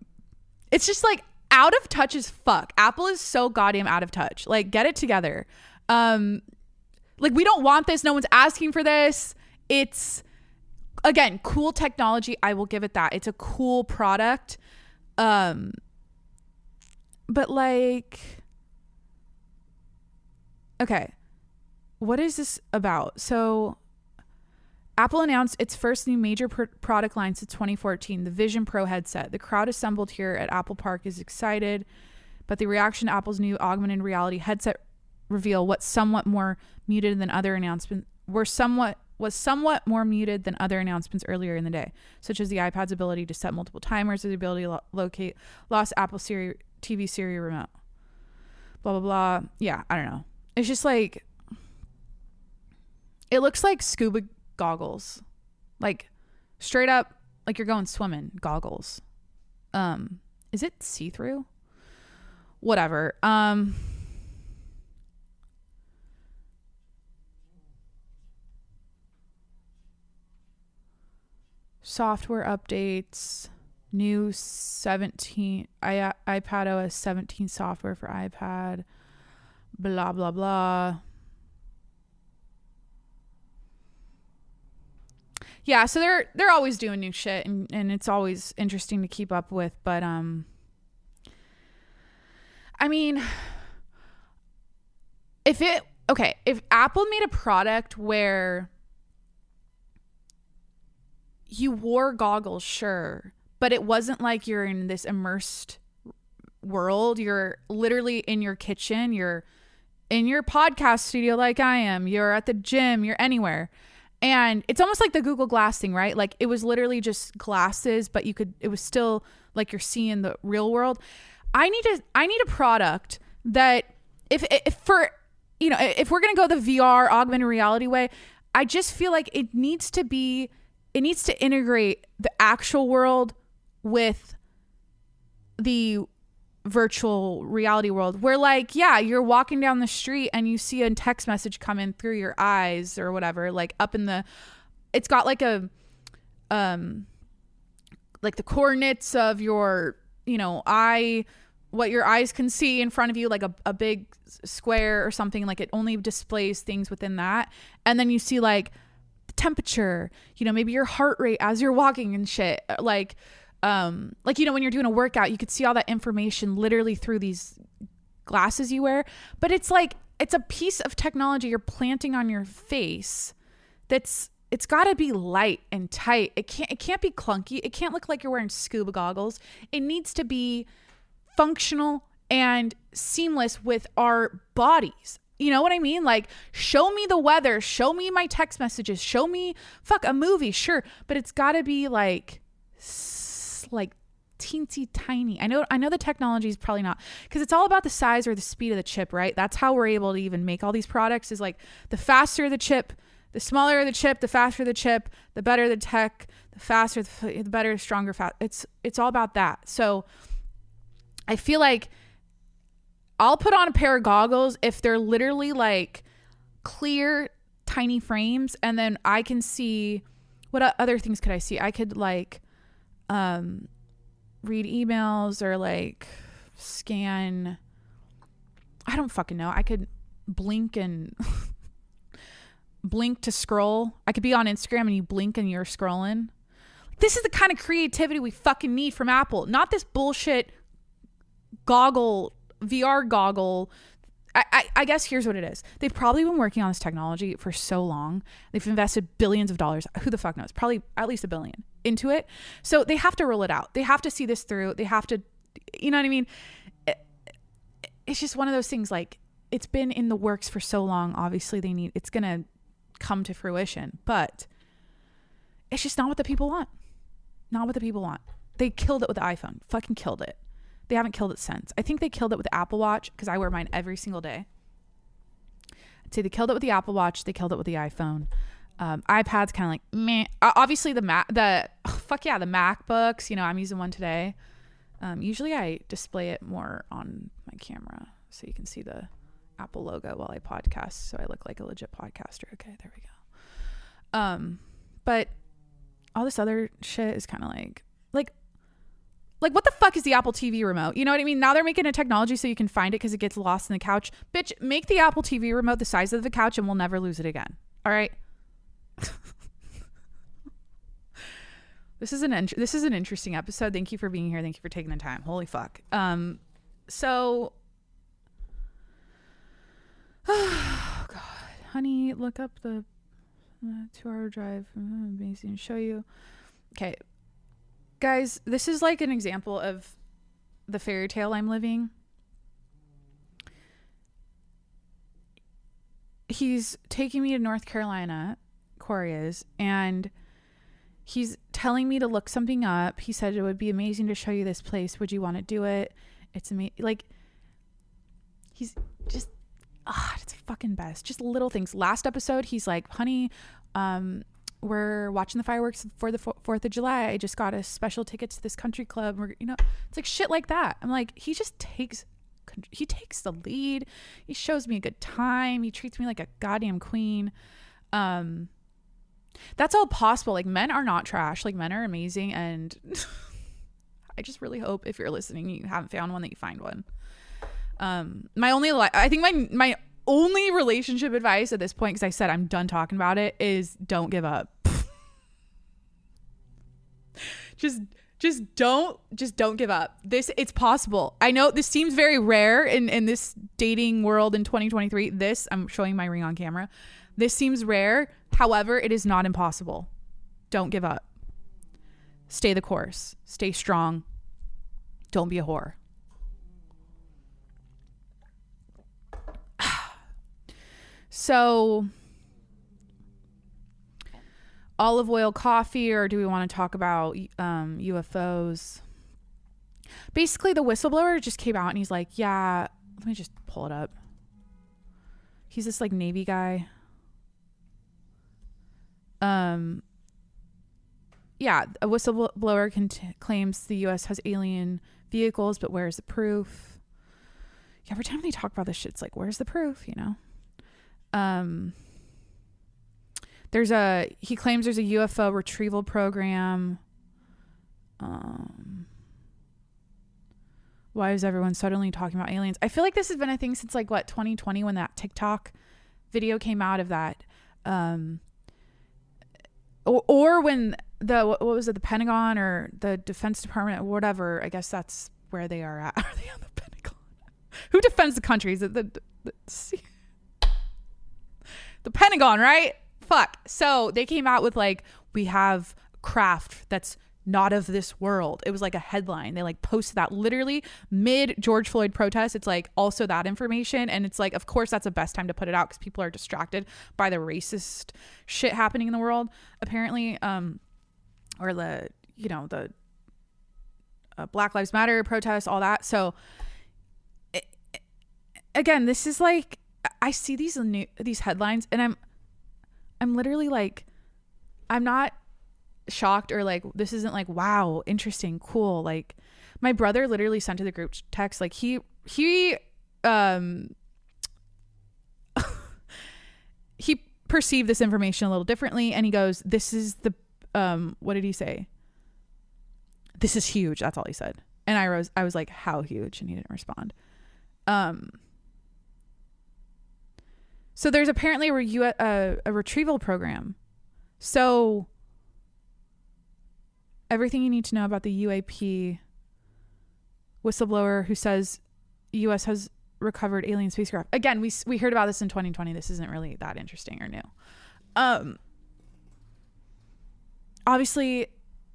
It's just like out of touch as fuck. Apple is so goddamn out of touch. Like, get it together. Like, we don't want this. No one's asking for this. It's, again, cool technology. I will give it that. It's a cool product. But like, okay. What is this about? So Apple announced its first new major product line since 2014, the Vision Pro headset. The crowd assembled here at Apple Park is excited, but the reaction to Apple's new augmented reality headset reveal was somewhat more muted than other announcements earlier in the day, such as the iPad's ability to set multiple timers or the ability to locate lost Apple TV Siri remote. Blah, blah, blah. Yeah, I don't know. It's just like, it looks like scuba goggles, like straight up, like you're going swimming goggles. Is it see-through? Whatever. Software updates, new 17 iPad OS 17 software for iPad, blah blah blah. Yeah, so they're always doing new shit, and it's always interesting to keep up with. But I mean, if Apple made a product where you wore goggles, sure, but it wasn't like you're in this immersed world. You're literally in your kitchen, you're in your podcast studio like I am, you're at the gym, you're anywhere. And it's almost like the Google Glass thing, right? Like, it was literally just glasses, but it was still like you're seeing the real world. I need a product that if we're going to go the VR augmented reality way, I just feel like it needs to integrate the actual world with the virtual reality world, where, like, yeah, you're walking down the street and you see a text message come in through your eyes or whatever, like up in it's got like a like the coordinates of your, what your eyes can see in front of you, like a big square or something. Like, it only displays things within that. And then you see like the temperature, maybe your heart rate as you're walking and shit. Like when you're doing a workout, you could see all that information literally through these glasses you wear. But it's like, it's a piece of technology you're planting on your face it's got to be light and tight. It can't be clunky. It can't look like you're wearing scuba goggles. It needs to be functional and seamless with our bodies. You know what I mean? Like, show me the weather, show me my text messages, show me a movie, sure, but it's got to be like teensy tiny. I know the technology is probably not, because it's all about the size or the speed of the chip, right? That's how we're able to even make all these products, is like the faster the chip, the smaller the chip, the faster the chip, the better the tech, the faster, the better, stronger, it's all about that. So I feel like I'll put on a pair of goggles if they're literally like clear, tiny frames, and then I can see, what other things could I see? I could like read emails or like scan, I don't fucking know. I could blink and blink to scroll. I could be on Instagram and you blink and you're scrolling. This is the kind of creativity we fucking need from Apple, not this bullshit VR goggle. I guess here's what it is. They've probably been working on this technology for so long. They've invested billions of dollars. Who the fuck knows? Probably at least $1 billion into it. So they have to roll it out. They have to see this through. They have to, you know what I mean? It's just one of those things, like, it's been in the works for so long. Obviously it's going to come to fruition, but it's just not what the people want. Not what the people want. They killed it with the iPhone. Fucking killed it. They haven't killed it since. I think they killed it with the Apple Watch, because I wear mine every single day. I'd say they killed it with the Apple Watch. They killed it with the iPhone. iPad's kind of like meh. Obviously the MacBooks. You know, I'm using one today. Usually I display it more on my camera so you can see the Apple logo while I podcast, so I look like a legit podcaster. Okay, there we go. But all this other shit is kind of like what the fuck is the Apple TV remote? You know what I mean? Now they're making a technology so you can find it because it gets lost in the couch. Bitch, make the Apple TV remote the size of the couch and we'll never lose it again. All right? This is an interesting episode. Thank you for being here. Thank you for taking the time. Holy fuck. So oh God, honey, look up the 2-hour drive. Amazing. Show you. Okay. Guys, this is like an example of the fairy tale I'm living. He's taking me to North Carolina, Corey is, and he's telling me to look something up. He said it would be amazing to show you this place. Would you want to do it? It's amazing. Like, he's just, it's fucking best. Just little things. Last episode, he's like, honey, we're watching the fireworks for the 4th of July. I just got a special ticket to this country club. It's like shit like that. I'm like, he takes the lead. He shows me a good time. He treats me like a goddamn queen. That's all possible. Like, men are not trash. Like, men are amazing. And I just really hope if you're listening, you haven't found one, that you find one. My only relationship advice at this point, because I said I'm done talking about it, is don't give up. just don't give up. It's possible. I know this seems very rare in this dating world in 2023. I'm showing my ring on camera. This seems rare. However, it is not impossible. Don't give up. Stay the course. Stay strong. Don't be a whore. So, olive oil coffee, or do we want to talk about UFOs? Basically, the whistleblower just came out and he's like, yeah, let me just pull it up. He's this like Navy guy. Yeah, a whistleblower claims the U.S. has alien vehicles, but where's the proof? Yeah, every time they talk about this shit, it's like, where's the proof, you know? He claims there's a UFO retrieval program. Why is everyone suddenly talking about aliens? I feel like this has been a thing since 2020, when that TikTok video came out of that. Or when what was it, the Pentagon or the Defense Department or whatever, I guess that's where they are at. Are they on the Pentagon? Who defends the country? Is it the Pentagon, right? Fuck. So they came out with like, we have craft that's not of this world. It was like a headline. They like posted that literally mid George Floyd protest. It's like also that information. And it's like, of course, that's the best time to put it out because people are distracted by the racist shit happening in the world, apparently. Or the, you know, the Black Lives Matter protests, all that. So again, this is like, I see these headlines and I'm literally like, I'm not shocked or like, this isn't like, wow, interesting, cool. Like my brother literally sent to the group text, like he perceived this information a little differently, and he goes, this is the what did he say? This is huge. That's all he said. And I was like, how huge? And he didn't respond. So there's apparently a retrieval program. So everything you need to know about the UAP whistleblower who says U.S. has recovered alien spacecraft. Again, we heard about this in 2020. This isn't really that interesting or new. Obviously,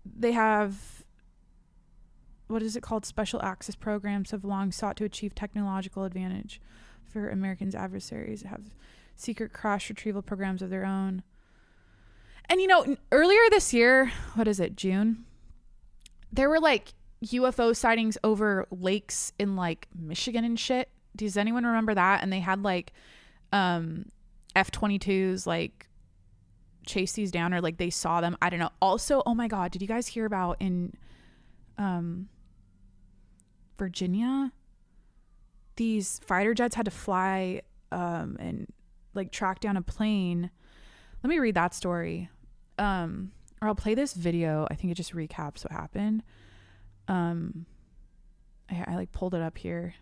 they have, what is it called? Special access programs have long sought to achieve technological advantage for Americans' adversaries, have secret crash retrieval programs of their own. And, you know, earlier this year, what is it, June? There were like UFO sightings over lakes in like Michigan and shit. Does anyone remember that? And they had like F-22s like chase these down, or like they saw them. I don't know. Also, oh my God, did you guys hear about in Virginia? These fighter jets had to fly and like track down a plane. Let me read that story. Or I'll play this video. I think it just recaps what happened. I like pulled it up here.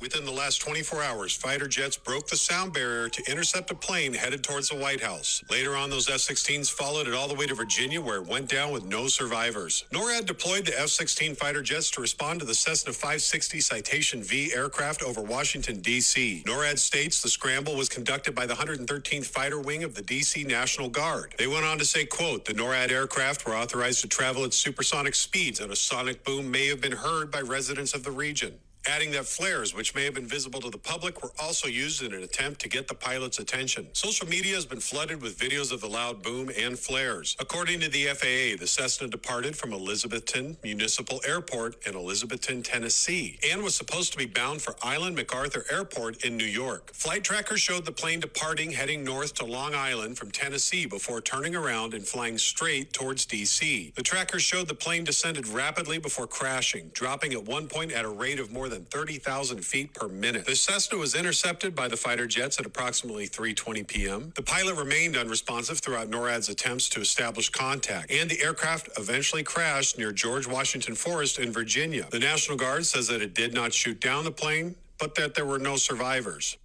Within the last 24 hours, fighter jets broke the sound barrier to intercept a plane headed towards the White House. Later on, those F-16s followed it all the way to Virginia, where it went down with no survivors. NORAD deployed the F-16 fighter jets to respond to the Cessna 560 Citation V aircraft over Washington, D.C. NORAD states the scramble was conducted by the 113th Fighter Wing of the D.C. National Guard. They went on to say, quote, the NORAD aircraft were authorized to travel at supersonic speeds, and a sonic boom may have been heard by residents of the region. Adding that flares, which may have been visible to the public, were also used in an attempt to get the pilot's attention. Social media has been flooded with videos of the loud boom and flares. According to the FAA, the Cessna departed from Elizabethton Municipal Airport in Elizabethton, Tennessee, and was supposed to be bound for Island MacArthur Airport in New York. Flight trackers showed the plane departing, heading north to Long Island from Tennessee before turning around and flying straight towards D.C. The trackers showed the plane descended rapidly before crashing, dropping at one point at a rate of more than 30,000 feet per minute. The Cessna was intercepted by the fighter jets at approximately 3:20 p.m. The pilot remained unresponsive throughout NORAD's attempts to establish contact, and the aircraft eventually crashed near George Washington Forest in Virginia. The National Guard says that it did not shoot down the plane, but that there were no survivors.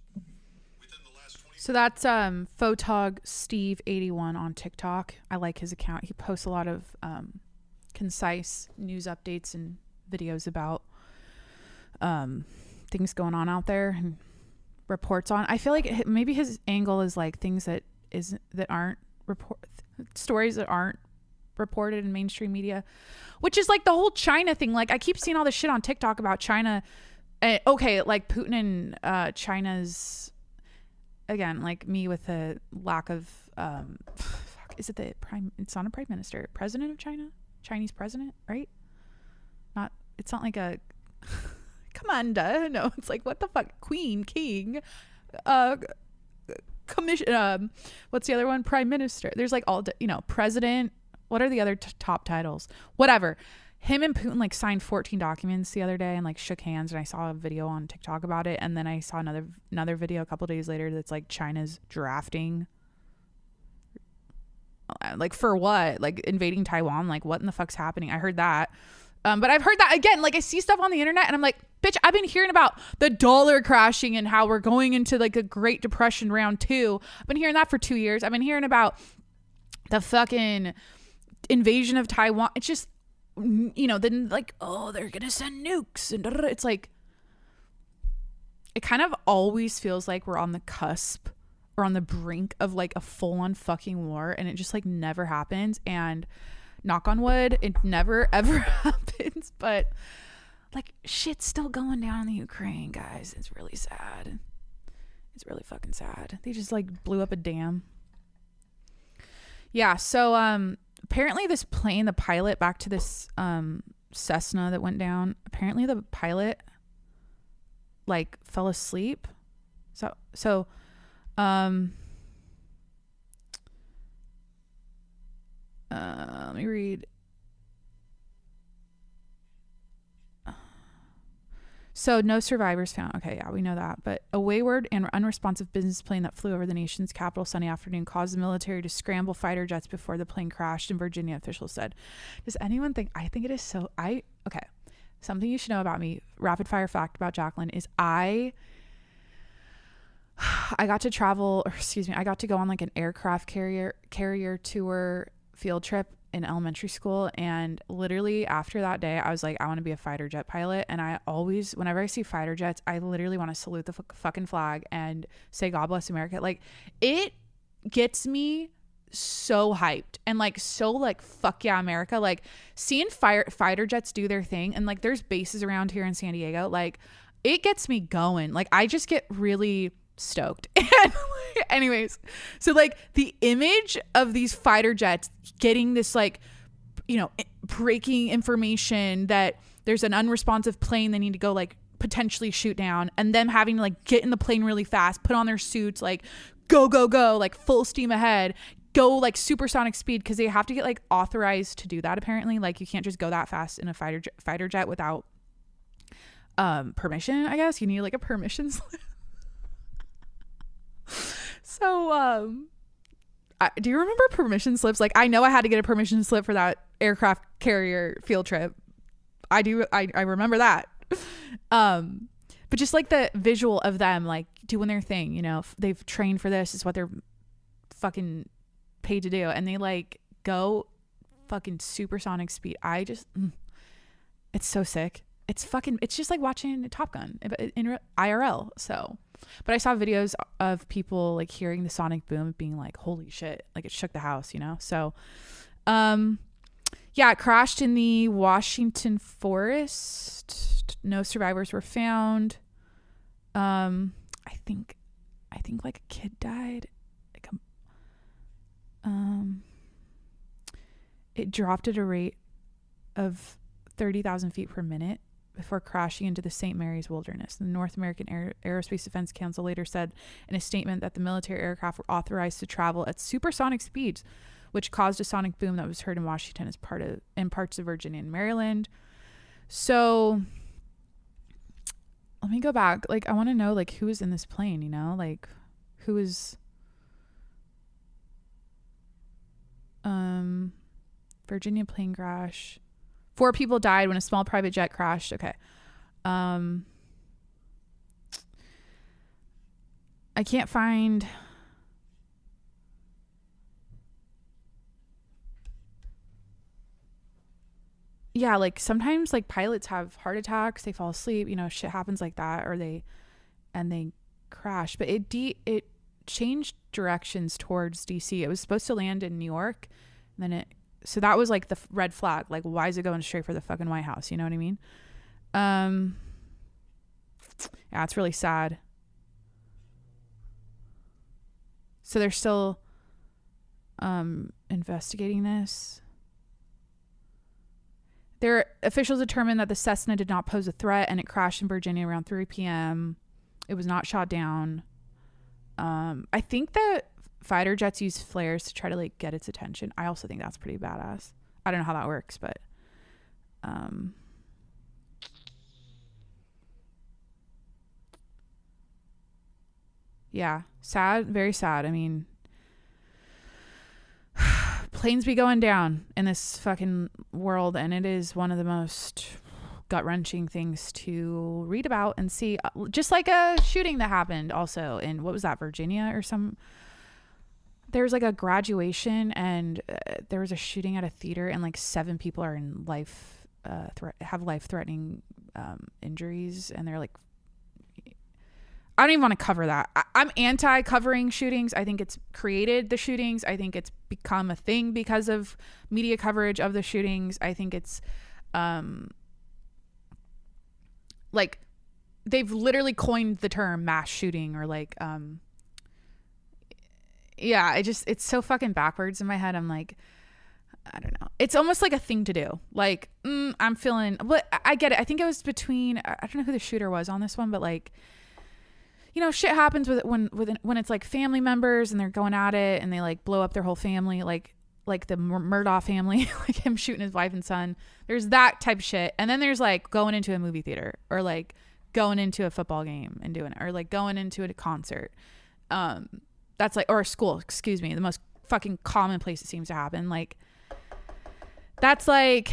So that's Photog Steve 81 on TikTok. I like his account. He posts a lot of concise news updates and videos about things going on out there and reports on. I feel like maybe his angle is like things that aren't stories that aren't reported in mainstream media, which is like the whole China thing. Like I keep seeing all this shit on TikTok about China. Okay, like Putin and China's, again, like me with the lack of is it the prime? It's not a prime minister, president of China, Chinese president, right? It's not like a commander. No, it's like, what the fuck? Queen, king, commission. What's the other one? Prime minister. There's like all, president. What are the other top titles? Whatever. Him and Putin like signed 14 documents the other day and like shook hands, and I saw a video on TikTok about it, and then I saw another video a couple days later that's like China's drafting. Like for what? Like invading Taiwan? Like what in the fuck's happening? I heard that. But I've heard that again, like I see stuff on the internet and I'm like, bitch, I've been hearing about the dollar crashing and how we're going into like a Great Depression round 2. I've been hearing that for 2 years. I've been hearing about the fucking invasion of Taiwan. It's just, then like, oh, they're going to send nukes. And it's like, it kind of always feels like we're on the cusp or on the brink of like a full-on fucking war, and it just like never happens, and knock on wood, it never ever happens, but like shit's still going down in the Ukraine, guys. It's really sad. It's really fucking sad. They just like blew up a dam. Yeah, so apparently this plane, the pilot, back to this Cessna that went down, apparently the pilot like fell asleep. So let me read. So no survivors found. Okay, yeah, we know that. But a wayward and unresponsive business plane that flew over the nation's capital Sunday afternoon caused the military to scramble fighter jets before the plane crashed in Virginia, officials said. Does anyone think, I think it is so, okay. Something you should know about me, rapid fire fact about Jacqueline, is I got to travel, or excuse me, I got to go on like an aircraft carrier tour field trip in elementary school, and literally after that day I was like, I want to be a fighter jet pilot. And I always, whenever I see fighter jets, I literally want to salute the fucking flag and say God bless America. Like, it gets me so hyped and like so like fuck yeah America. Like, seeing fighter jets do their thing, and like there's bases around here in San Diego, like it gets me going. Like, I just get really stoked. And anyways, so like the image of these fighter jets getting this like, you know, breaking information that there's an unresponsive plane they need to go like potentially shoot down, and them having to like get in the plane really fast, put on their suits, like go like full steam ahead, go like supersonic speed, because they have to get like authorized to do that apparently. Like, you can't just go that fast in a fighter jet without permission. I guess you need like a permission slip. So do you remember permission slips? Like, I know I had to get a permission slip for that aircraft carrier field trip. I remember that. But just like the visual of them like doing their thing, you know, they've trained for this, is what they're fucking paid to do, and they like go fucking supersonic speed. It's so sick. It's just like watching Top Gun in IRL. So, but I saw videos of people like hearing the sonic boom and being like, holy shit, like it shook the house, you know? So, yeah, it crashed in the Washington forest. No survivors were found. I think like a kid died. Like it dropped at a rate of 30,000 feet per minute before crashing into the St. Mary's wilderness. The North American Aerospace Defense Council later said in a statement that the military aircraft were authorized to travel at supersonic speeds, which caused a sonic boom that was heard in Washington in parts of Virginia and Maryland. So let me go back. Like, I want to know like who was in this plane, you know, like who is Virginia plane crash. 4 people died when a small private jet crashed. Okay. I can't find. Yeah, like sometimes like pilots have heart attacks, they fall asleep, you know, shit happens like that, or they crash. But it changed directions towards DC. It was supposed to land in New York, and then so that was like the red flag. Like, why is it going straight for the fucking White House? You know what I mean? Yeah, it's really sad. So they're still investigating this. Their officials determined that the Cessna did not pose a threat, and it crashed in Virginia around 3 p.m. It was not shot down. I think that fighter jets use flares to try to like get its attention. I also think that's pretty badass. I don't know how that works, but yeah, sad, very sad. I mean, planes be going down in this fucking world, and it is one of the most gut-wrenching things to read about and see. Just like a shooting that happened also in, what was that, Virginia or some. There's like a graduation, and there was a shooting at a theater, and like 7 people are in have life-threatening injuries, and they're like, I don't even want to cover that. I'm anti-covering shootings. I think it's created the shootings. I think it's become a thing because of media coverage of the shootings. I think it's like they've literally coined the term mass shooting, or like yeah, it's so fucking backwards in my head. I'm like, I don't know. It's almost like a thing to do. Like, I'm feeling, but I get it. I think it was between, I don't know who the shooter was on this one, but like, you know, shit happens with it when it's like family members and they're going at it and they like blow up their whole family, like the Murdaugh family, like him shooting his wife and son. There's that type of shit. And then there's like going into a movie theater, or like going into a football game and doing it, or like going into a concert. That's like, or a school, excuse me, the most fucking common place it seems to happen. Like, that's like,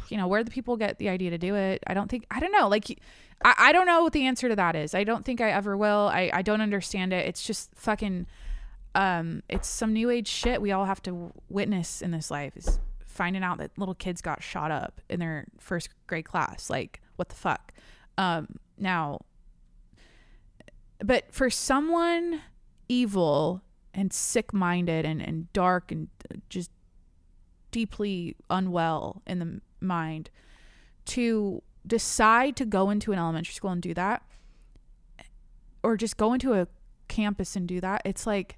you know, where the people get the idea to do it. I don't know. Like, I don't know what the answer to that is. I don't think I ever will. I don't understand it. It's just fucking, it's some new age shit we all have to witness in this life, is finding out that little kids got shot up in their first grade class. Like, what the fuck? Now, but for someone evil and sick-minded and dark and just deeply unwell in the mind to decide to go into an elementary school and do that, or just go into a campus and do that, it's like,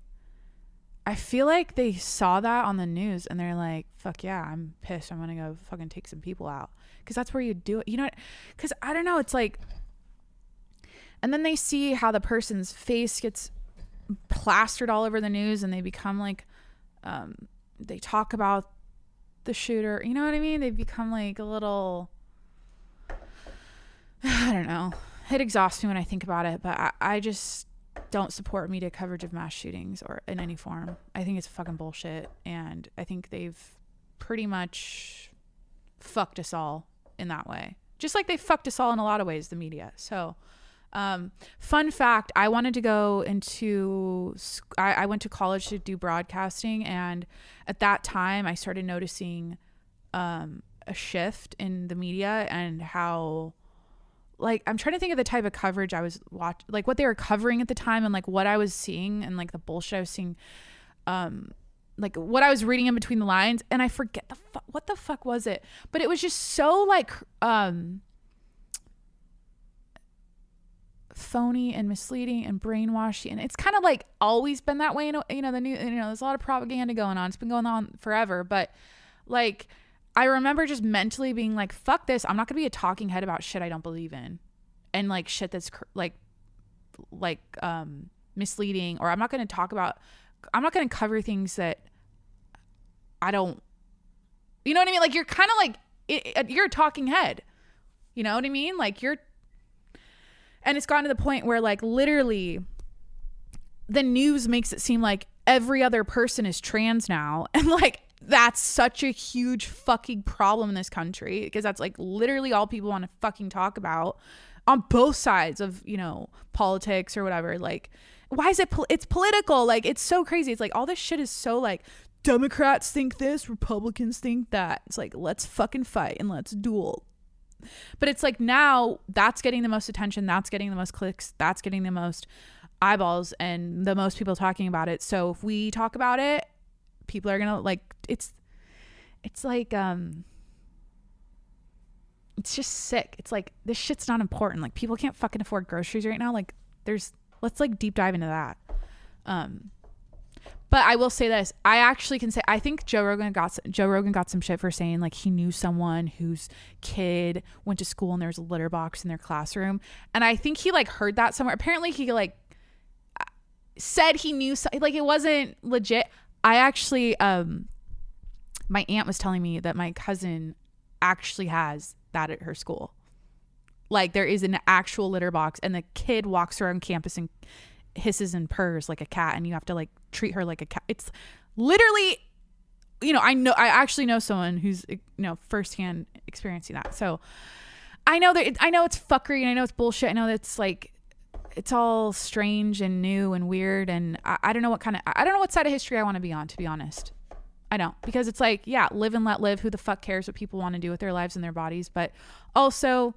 I feel like they saw that on the news and they're like, fuck yeah, I'm pissed, I'm gonna go fucking take some people out, because that's where you do it, you know? Because I don't know, it's like, and then they see how the person's face gets plastered all over the news and they become like, they talk about the shooter, you know what I mean? They become like a little, I don't know, it exhausts me when I think about it, but I just don't support media coverage of mass shootings or in any form. I think it's fucking bullshit, and I think they've pretty much fucked us all in that way, just like they fucked us all in a lot of ways, the media. So fun fact, I wanted to go into, I went to college to do broadcasting, and at that time I started noticing a shift in the media and how, like, I'm trying to think of the type of coverage I was watching, like what they were covering at the time, and like what I was seeing and like the bullshit I was seeing, like what I was reading in between the lines, and I forget what the fuck was it, but it was just so like phony and misleading and brainwashy, and it's kind of like always been that way. You know, the new, you know, there's a lot of propaganda going on. It's been going on forever, but like, I remember just mentally being like, fuck this, I'm not gonna be a talking head about shit I don't believe in, and like shit that's like misleading, or I'm not gonna cover things that I don't, you know what I mean? Like, you're kind of like, you're a talking head, you know what I mean? Like, and it's gotten to the point where like literally the news makes it seem like every other person is trans now, and like, that's such a huge fucking problem in this country, because that's like literally all people want to fucking talk about on both sides of, you know, politics or whatever. Like, why is it's political? Like, it's so crazy. It's like all this shit is so like, Democrats think this, Republicans think that. It's like, let's fucking fight and let's duel. But it's like, now that's getting the most attention, that's getting the most clicks, that's getting the most eyeballs and the most people talking about it. So if we talk about it, people are gonna like, it's like it's just sick. It's like, this shit's not important. Like, people can't fucking afford groceries right now. Like, let's like deep dive into that. But I will say this, I actually can say, I think Joe Rogan got some shit for saying like he knew someone whose kid went to school and there was a litter box in their classroom, and I think he like heard that somewhere. Apparently he like said he knew like it wasn't legit. I actually my aunt was telling me that my cousin actually has that at her school. Like, there is an actual litter box, and the kid walks around campus and hisses and purrs like a cat, and you have to like treat her like a cat. It's literally, you know, I actually know someone who's, you know, firsthand experiencing that. So I know it's fuckery, and I know it's bullshit. I know that's like, it's all strange and new and weird, and I don't know what side of history I want to be on, to be honest. I don't, because it's like, yeah, live and let live. Who the fuck cares what people want to do with their lives and their bodies? But also,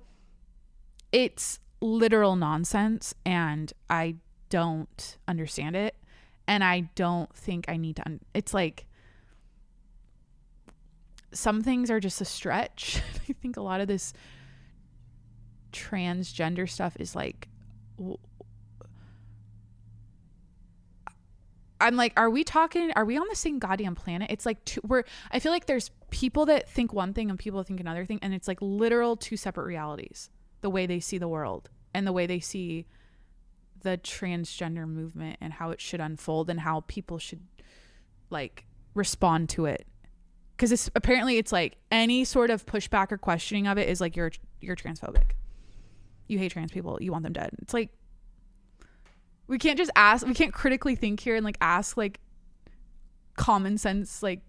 it's literal nonsense, and I don't understand it, and I don't think I need to it's like some things are just a stretch. I think a lot of this transgender stuff is like, I'm like, are we on the same goddamn planet? It's like I feel like there's people that think one thing and people that think another thing, and it's like literal two separate realities, the way they see the world and the way they see the transgender movement and how it should unfold and how people should like respond to it. Because apparently it's like any sort of pushback or questioning of it is like you're transphobic, you hate trans people, you want them dead. It's like, we can't critically think here and like ask like common sense like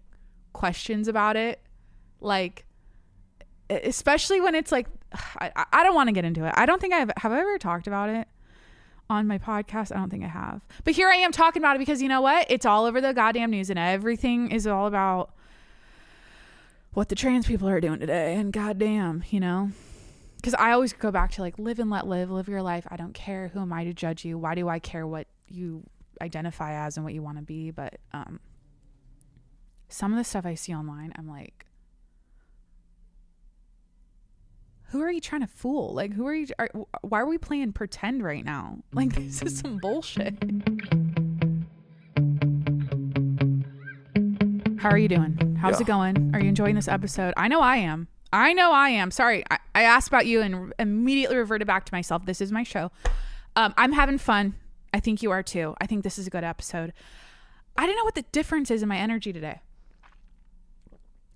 questions about it, like especially when it's like I don't want to get into it. I don't think have I ever talked about it on my podcast? I don't think I have, but here I am talking about it because you know what, it's all over the goddamn news and everything is all about what the trans people are doing today, and goddamn, you know, because I always go back to like live and let live your life. I don't care. Who am I to judge you? Why do I care what you identify as and what you want to be? But some of the stuff I see online, I'm like, who are you trying to fool? Like, why are we playing pretend right now? Like, this is some bullshit. How are you doing? How's it going? Are you enjoying this episode? I know I am. Sorry, I asked about you and immediately reverted back to myself. This is my show. I'm having fun. I think you are too. I think this is a good episode. I don't know what the difference is in my energy today.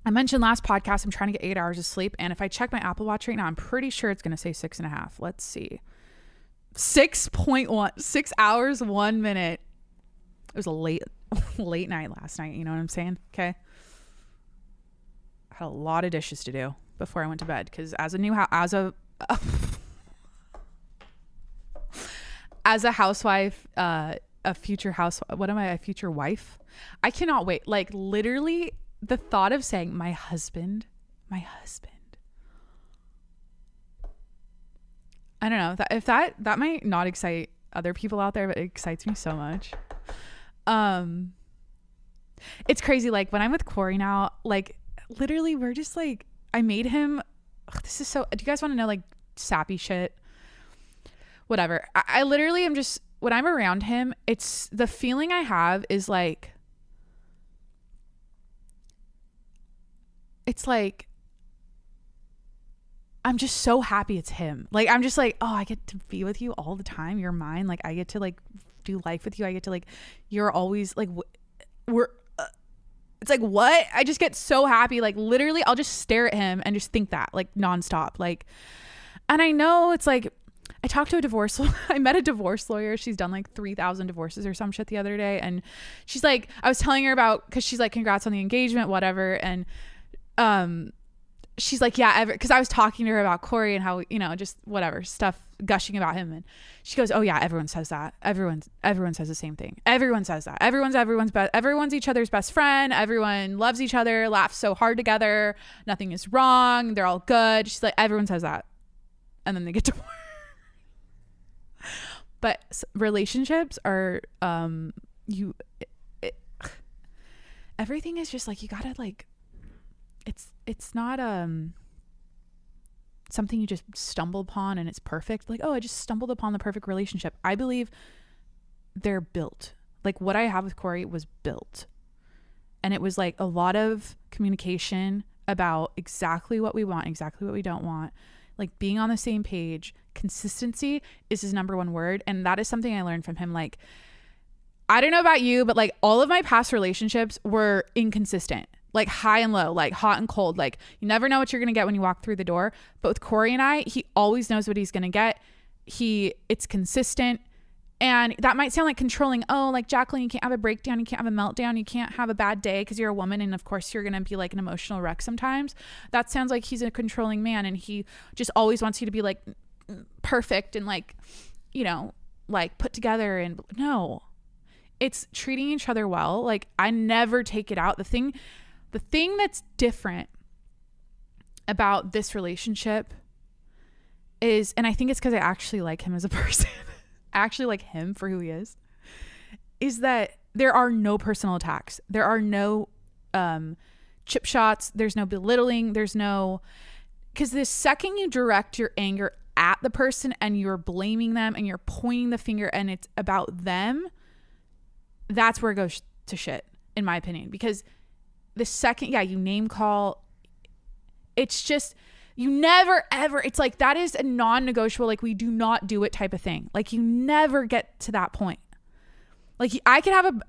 I mentioned last podcast, I'm trying to get 8 hours of sleep. And if I check my Apple Watch right now, I'm pretty sure it's going to say 6.5. Let's see. 6.1, 6 hours, 1 minute. It was a late night last night. You know what I'm saying? Okay. I had a lot of dishes to do before I went to bed because as a housewife, a future housewife, a future wife, I cannot wait. Like literally the thought of saying my husband, I don't know that might not excite other people out there, but it excites me so much. It's crazy. Like when I'm with Corey now, like literally we're just like, I made him, this is so, do you guys want to know like sappy shit? Whatever. I literally am just, when I'm around him, it's the feeling I have is like, it's like, I'm just so happy it's him. Like, I'm just like, oh, I get to be with you all the time. You're mine. Like, I get to like do life with you. I get to like, you're always like, it's like, what? I just get so happy. Like literally I'll just stare at him and just think that like nonstop. Like, and I know it's like, I talked to I met a divorce lawyer. She's done like 3,000 divorces or some shit the other day. And she's like, I was telling her about, cause she's like, congrats on the engagement, whatever. And, she's like, yeah, cause I was talking to her about Corey and how, you know, just whatever stuff gushing about him. And she goes, oh yeah, everyone says that. Everyone says the same thing. Everyone says that. Everyone's each other's best friend. Everyone loves each other, laughs so hard together. Nothing is wrong. They're all good. She's like, everyone says that. And then they get divorced. But relationships are, everything is just like, you gotta like, it's not something you just stumble upon and it's perfect. Like, oh, I just stumbled upon the perfect relationship. I believe they're built. Like what I have with Corey was built. And it was like a lot of communication about exactly what we want, exactly what we don't want. Like being on the same page. Consistency is his number one word. And that is something I learned from him. Like, I don't know about you, but like all of my past relationships were inconsistent. Like high and low, like hot and cold. Like you never know what you're going to get when you walk through the door. But with Corey and I, he always knows what he's going to get. It's consistent. And that might sound like controlling. Oh, like Jacqueline, you can't have a breakdown. You can't have a meltdown. You can't have a bad day because you're a woman. And of course you're going to be like an emotional wreck sometimes. That sounds like he's a controlling man. And he just always wants you to be like perfect and like, you know, like put together. And no, it's treating each other well. Like I never take it out. The thing that's different about this relationship is, and I think it's because I actually like him as a person, I actually like him for who he is that there are no personal attacks. There are no chip shots. There's no belittling. There's no, because the second you direct your anger at the person and you're blaming them and you're pointing the finger and it's about them, that's where it goes to shit, in my opinion. Because the second, you name call, it's just, you never ever, it's like, that is a non-negotiable, like, we do not do it type of thing. Like, you never get to that point. Like, I could have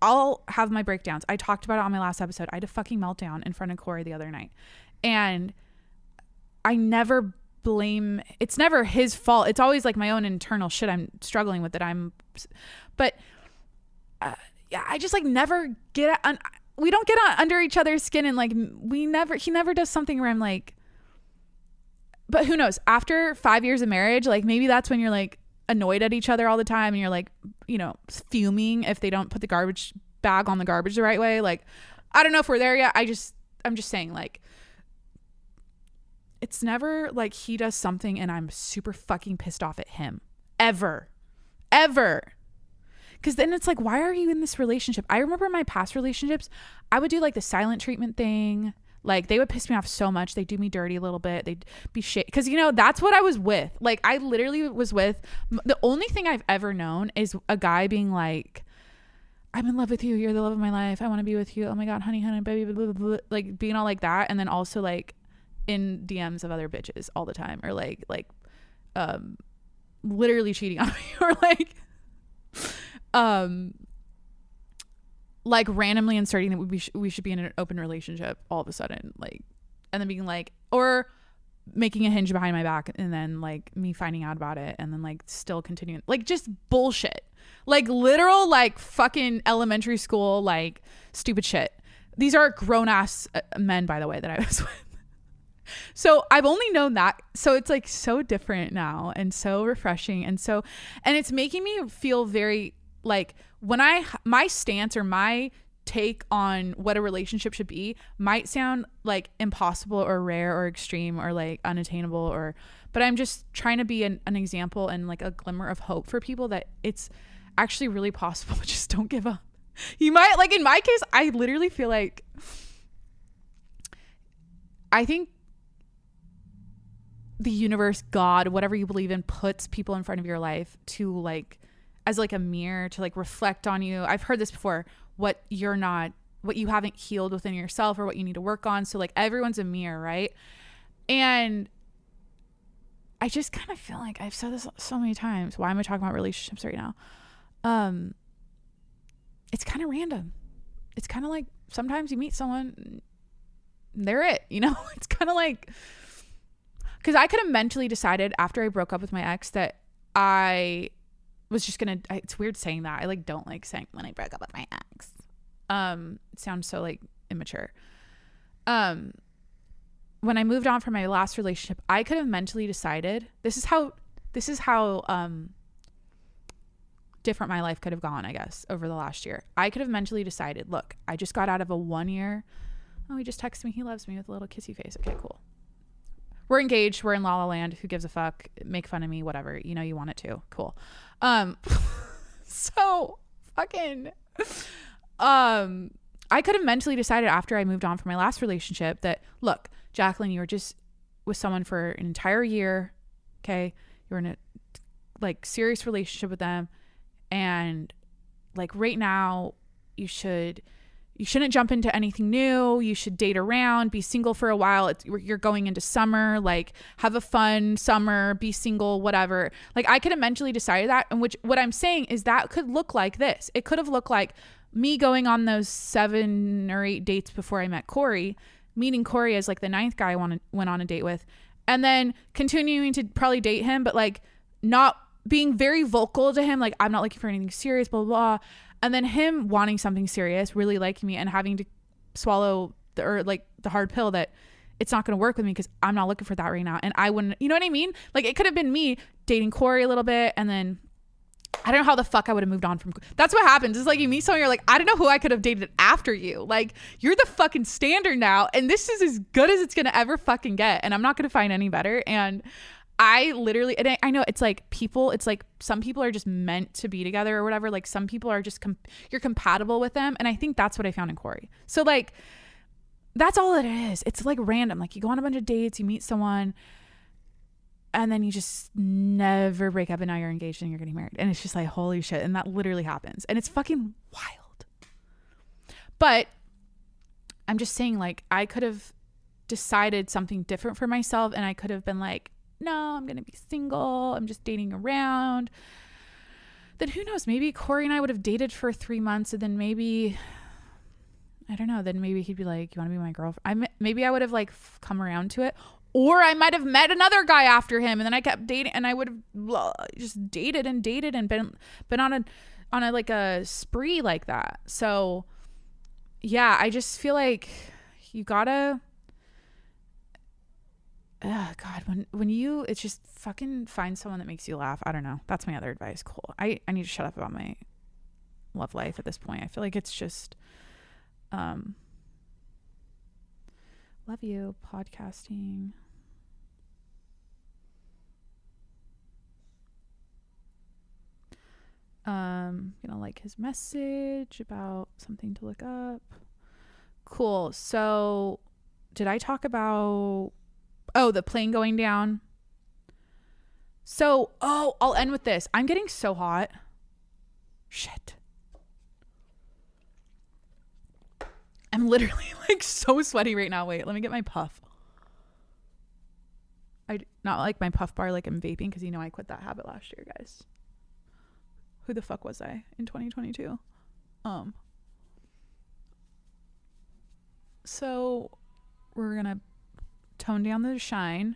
I'll have my breakdowns. I talked about it on my last episode. I had a fucking meltdown in front of Corey the other night. And I never blame, it's never his fault. It's always like my own internal shit I'm struggling with but I just like never get we don't get under each other's skin, and like he never does something where I'm like, but who knows, after 5 years of marriage, like maybe that's when you're like annoyed at each other all the time and you're like, you know, fuming if they don't put the garbage bag on the garbage the right way. Like, I don't know if we're there yet. I'm just saying, like, it's never like he does something and I'm super fucking pissed off at him ever. Because then it's like, why are you in this relationship? I remember in my past relationships, I would do like the silent treatment thing. Like, they would piss me off so much. They'd do me dirty a little bit. They'd be shit. Because, you know, that's what I was with. Like, I literally was with, the only thing I've ever known is a guy being like, I'm in love with you. You're the love of my life. I want to be with you. Oh my God, honey, baby, blah, blah, blah. Like, being all like that. And then also like in DMs of other bitches all the time. Or literally cheating on me. Or like randomly inserting that we should be in an open relationship all of a sudden, like, and then being like, or making a hinge behind my back and then like me finding out about it and then like still continuing, like, just bullshit, like literal like fucking elementary school like stupid shit. These are grown ass men, by the way, that I was with. So I've only known that, so it's like so different now and so refreshing, and it's making me feel very like, when my stance or my take on what a relationship should be might sound like impossible or rare or extreme or like unattainable, but I'm just trying to be an example and like a glimmer of hope for people that it's actually really possible. Just don't give up. You might, like in my case, I literally feel like, I think the universe, God, whatever you believe in, puts people in front of your life to like, as like a mirror to like reflect on you. I've heard this before, what you haven't healed within yourself or what you need to work on. So like everyone's a mirror, right? And I just kind of feel like I've said this so many times. Why am I talking about relationships right now? It's kind of random. It's kind of like sometimes you meet someone, they're it, you know? It's kind of like, because I could have mentally decided after I broke up with my ex that I was just gonna, it's weird saying that. I like don't like saying when I broke up with my ex. It sounds so like immature. When I moved on from my last relationship, I could have mentally decided, this is how different my life could have gone, I guess, over the last year. I could have mentally decided, look, I just got out of a 1 year. Oh, he just texted me, he loves me, with a little kissy face. Okay, cool. We're engaged. We're in La La Land. Who gives a fuck? Make fun of me, whatever. You know you want it to. Cool. So fucking, I could have mentally decided after I moved on from my last relationship that, look, Jacqueline, you were just with someone for an entire year. Okay. You're in a like serious relationship with them. And like right now you shouldn't jump into anything new. You should date around, be single for a while. You're going into summer, like have a fun summer, be single, whatever. Like I could have mentally decided that. And what I'm saying is that could look like this. It could have looked like me going on those 7 or 8 dates before I met Corey, meeting Corey as like the 9th guy I went on a date with, and then continuing to probably date him, but like not being very vocal to him. Like, I'm not looking for anything serious, blah, blah, blah. And then him wanting something serious, really liking me, and having to swallow the hard pill that it's not going to work with me because I'm not looking for that right now. And I wouldn't, you know what I mean? Like it could have been me dating Corey a little bit, and then I don't know how the fuck I would have moved on from. That's what happens. It's like you meet someone, you're like, I don't know who I could have dated after you. Like, you're the fucking standard now, and this is as good as it's going to ever fucking get, and I'm not going to find any better. And I literally, and I know it's like people, it's like some people are just meant to be together or whatever. Like some people are just, you're compatible with them. And I think that's what I found in Corey. So like, that's all it is. It's like random. Like you go on a bunch of dates, you meet someone, and then you just never break up and now you're engaged and you're getting married. And it's just like, holy shit. And that literally happens. And it's fucking wild. But I'm just saying, like, I could have decided something different for myself, and I could have been like, no, I'm going to be single. I'm just dating around. Then who knows? Maybe Corey and I would have dated for 3 months, and then maybe, I don't know, then maybe he'd be like, you want to be my girlfriend? Maybe I would have like come around to it. Or I might have met another guy after him, and then I kept dating, and I would have just dated and been on a like a spree like that. So yeah, I just feel like you gotta, God, when you, it's just fucking find someone that makes you laugh. I don't know. That's my other advice. Cool. I need to shut up about my love life at this point. I feel like it's just, love you, podcasting. Gonna like his message about something to look up. Cool. So did I talk about, the plane going down? So, I'll end with this. I'm getting so hot. Shit. I'm literally like so sweaty right now. Wait, let me get my puff. Not like my puff bar like I'm vaping, because you know I quit that habit last year, guys. Who the fuck was I in 2022? So we're gonna tone down the shine.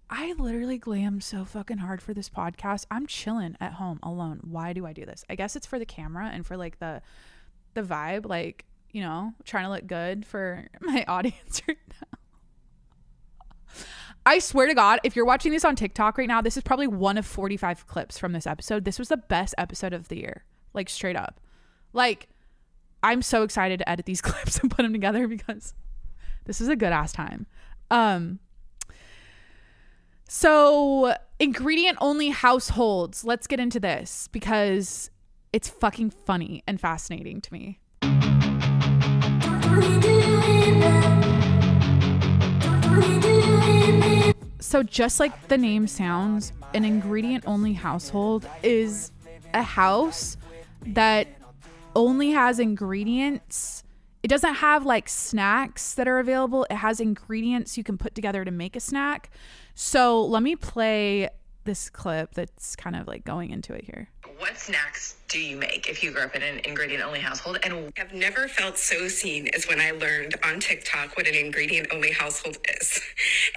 I literally glammed so fucking hard for this podcast. I'm chilling at home alone. Why do I do this? I guess it's for the camera and for like the vibe, like, you know, trying to look good for my audience right now. I swear to God, if you're watching this on TikTok right now, this is probably one of 45 clips from this episode. This was the best episode of the year. Like, straight up. Like, I'm so excited to edit these clips and put them together because this is a good ass time. So ingredient only households. Let's get into this because it's fucking funny and fascinating to me. So just like the name sounds, an ingredient only household is a house that only has ingredients. It doesn't have like snacks that are available. It has ingredients you can put together to make a snack. So let me play this clip that's kind of like going into it here. What snacks do you make if you grew up in an ingredient-only household? And I've never felt so seen as when I learned on TikTok what an ingredient-only household is.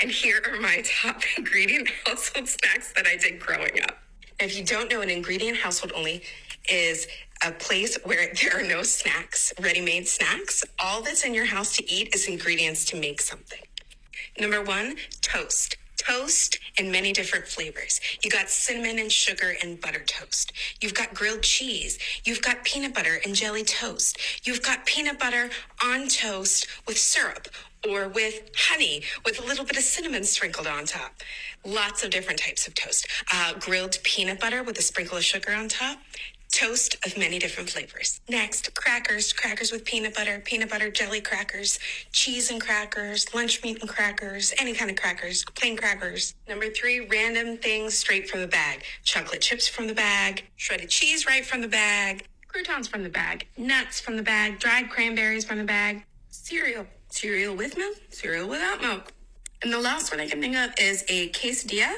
And here are my top ingredient household snacks that I did growing up. If you don't know, an ingredient household only is a place where there are no snacks, ready-made snacks. All that's in your house to eat is ingredients to make something. Number one, toast. Toast in many different flavors. You got cinnamon and sugar and butter toast. You've got grilled cheese. You've got peanut butter and jelly toast. You've got peanut butter on toast with syrup or with honey with a little bit of cinnamon sprinkled on top. Lots of different types of toast. Grilled peanut butter with a sprinkle of sugar on top. Toast of many different flavors. Next, crackers with peanut butter jelly crackers, cheese and crackers, lunch meat and crackers, any kind of crackers, plain crackers. Number three, random things straight from the bag. Chocolate chips from the bag, shredded cheese right from the bag, croutons from the bag, nuts from the bag, dried cranberries from the bag, cereal with milk, cereal without milk. And the last one I can think of is a quesadilla,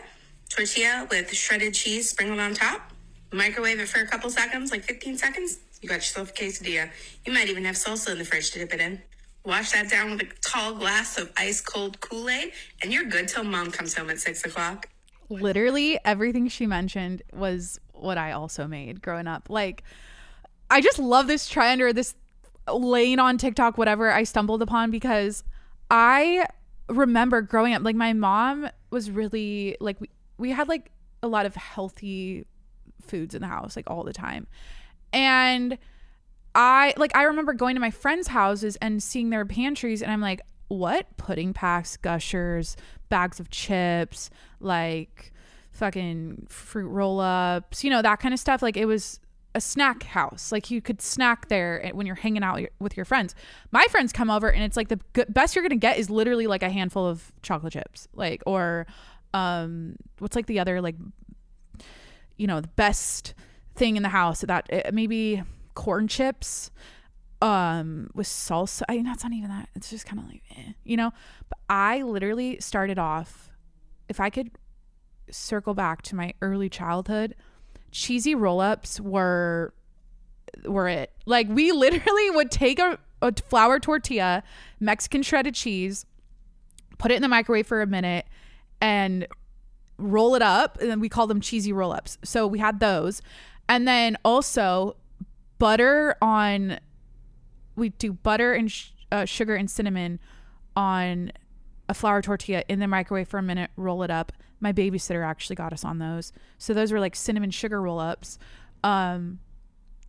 tortilla with shredded cheese sprinkled on top. Microwave it for a couple seconds, like 15 seconds. You got yourself a quesadilla. You might even have salsa in the fridge to dip it in. Wash that down with a tall glass of ice cold Kool-Aid, and you're good till mom comes home at 6 o'clock. Literally everything she mentioned was what I also made growing up. Like, I just love this trend or this lane on TikTok, whatever I stumbled upon, because I remember growing up, like my mom was really like, we had like a lot of healthy foods in the house like all the time, and I remember going to my friends' houses and seeing their pantries, and I'm like, what? Pudding packs, Gushers, bags of chips, like fucking fruit roll-ups, you know, that kind of stuff. Like, it was a snack house. Like, you could snack there when you're hanging out with your friends. My friends come over and it's like the best you're gonna get is literally like a handful of chocolate chips, like, or what's like the other, like, you know, the best thing in the house, that maybe corn chips with salsa. I mean, that's not even that, it's just kind of like you know. But I literally started off, if I could circle back to my early childhood, cheesy roll-ups were it. Like, we literally would take a flour tortilla, Mexican shredded cheese, put it in the microwave for a minute and roll it up, and then we call them cheesy roll-ups. So we had those. And then also we do butter and sugar and cinnamon on a flour tortilla in the microwave for a minute, roll it up. My babysitter actually got us on those. So those were like cinnamon sugar roll-ups. I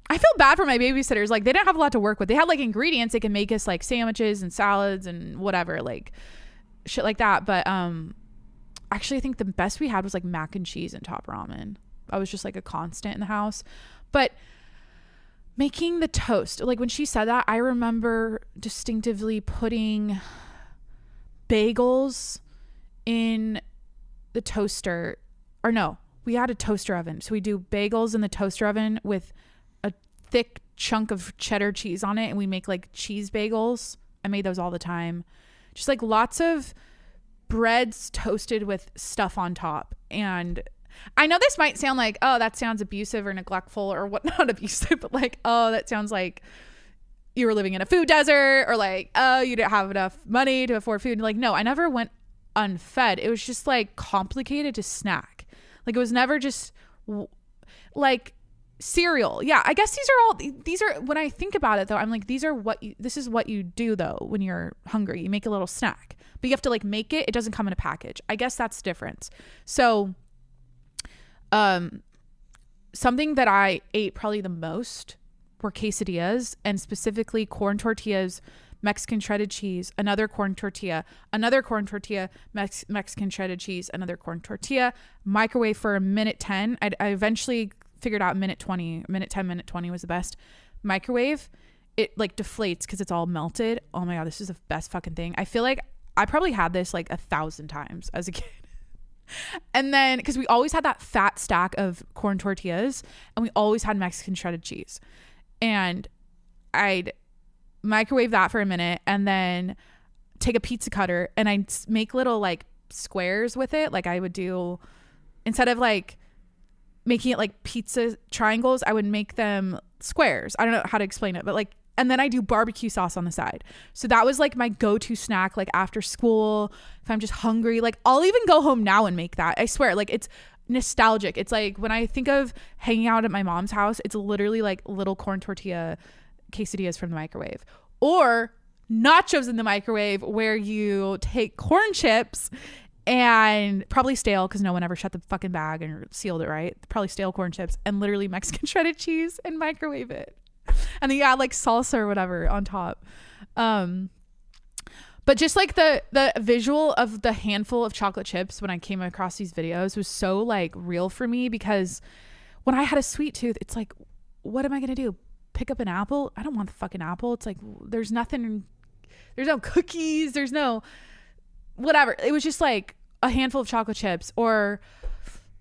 feel bad for my babysitters. Like, they didn't have a lot to work with. They had like ingredients. They could make us like sandwiches and salads and whatever, like shit like that. But actually, I think the best we had was like mac and cheese and top ramen. I was just like a constant in the house. But making the toast, like when she said that, I remember distinctively putting bagels in the toaster. Or no, we had a toaster oven. So we do bagels in the toaster oven with a thick chunk of cheddar cheese on it, and we make like cheese bagels. I made those all the time. Just like lots of breads toasted with stuff on top. And I know this might sound like, oh, that sounds abusive or neglectful or what, not abusive, but like, oh, that sounds like you were living in a food desert, or like, oh, you didn't have enough money to afford food. Like, no, I never went unfed. It was just like complicated to snack. Like, it was never just like cereal. Yeah, I guess these are when I think about it though, I'm like, this is what you do though when you're hungry. You make a little snack, but you have to like make it. It doesn't come in a package. I guess that's the difference. So something that I ate probably the most were quesadillas, and specifically corn tortillas, Mexican shredded cheese, another corn tortilla, Mexican shredded cheese, another corn tortilla, microwave for a minute 10. I eventually figured out minute 20 was the best. Microwave, it like deflates because it's all melted. Oh my God, this is the best fucking thing. I feel like I probably had this like 1,000 times as a kid. And then, because we always had that fat stack of corn tortillas, and we always had Mexican shredded cheese, and I'd microwave that for a minute and then take a pizza cutter and I'd make little like squares with it. Like, I would do, instead of like making it like pizza triangles, I would make them squares. I don't know how to explain it, but like, and then I do barbecue sauce on the side. So that was like my go-to snack, like after school, if I'm just hungry. Like, I'll even go home now and make that. I swear, like, it's nostalgic. It's like when I think of hanging out at my mom's house, it's literally like little corn tortilla quesadillas from the microwave, or nachos in the microwave, where you take corn chips and probably stale, because no one ever shut the fucking bag and sealed it right, probably stale corn chips, and literally Mexican shredded cheese, and microwave it. And then you add like salsa or whatever on top. But just like the visual of the handful of chocolate chips when I came across these videos was so like real for me, because when I had a sweet tooth, it's like, what am I going to do? Pick up an apple? I don't want the fucking apple. It's like, there's nothing, there's no cookies, there's no whatever. It was just like a handful of chocolate chips, or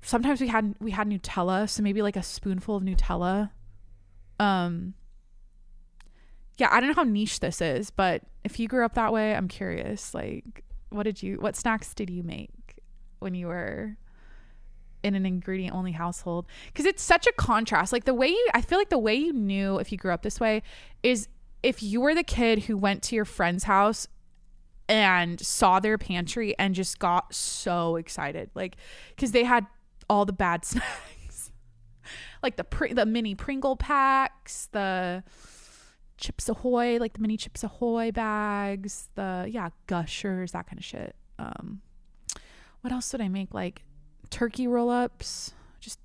sometimes we had Nutella. So maybe like a spoonful of Nutella. Yeah, I don't know how niche this is, but if you grew up that way, I'm curious, like, what snacks did you make when you were in an ingredient only household? Because it's such a contrast. Like, I feel like the way you knew if you grew up this way is if you were the kid who went to your friend's house and saw their pantry and just got so excited, like, because they had all the bad snacks, like the mini Pringle packs, the Chips Ahoy, like the mini Chips Ahoy bags, Gushers, that kind of shit. What else did I make? Like turkey roll-ups, just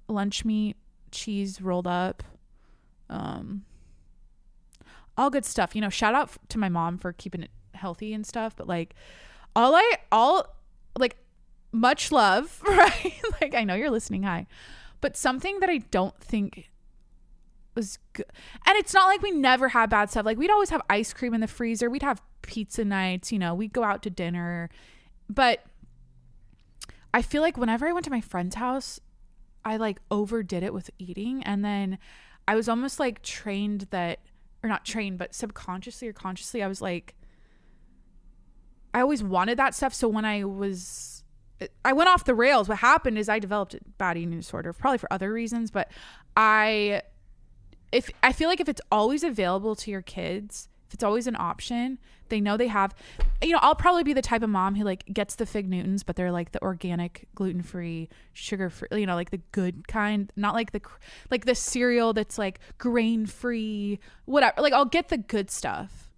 lunch meat, cheese rolled up. All good stuff. You know, shout out to my mom for keeping it healthy and stuff, but like all like much love, right? Like I know you're listening, hi. But something that I don't think was good, and it's not like we never had bad stuff. Like we'd always have ice cream in the freezer, we'd have pizza nights, you know, we'd go out to dinner. But I feel like whenever I went to my friend's house, I like overdid it with eating, and then I was almost like trained that, or not trained, but subconsciously or consciously, I was like, I always wanted that stuff. So when I went off the rails, what happened is I developed a bad eating disorder, probably for other reasons, but I feel like if it's always available to your kids, if it's always an option, they know they have, you know, I'll probably be the type of mom who like gets the Fig Newtons, but they're like the organic, gluten-free, sugar-free, you know, like the good kind, not like the cereal that's like grain-free, whatever. Like I'll get the good stuff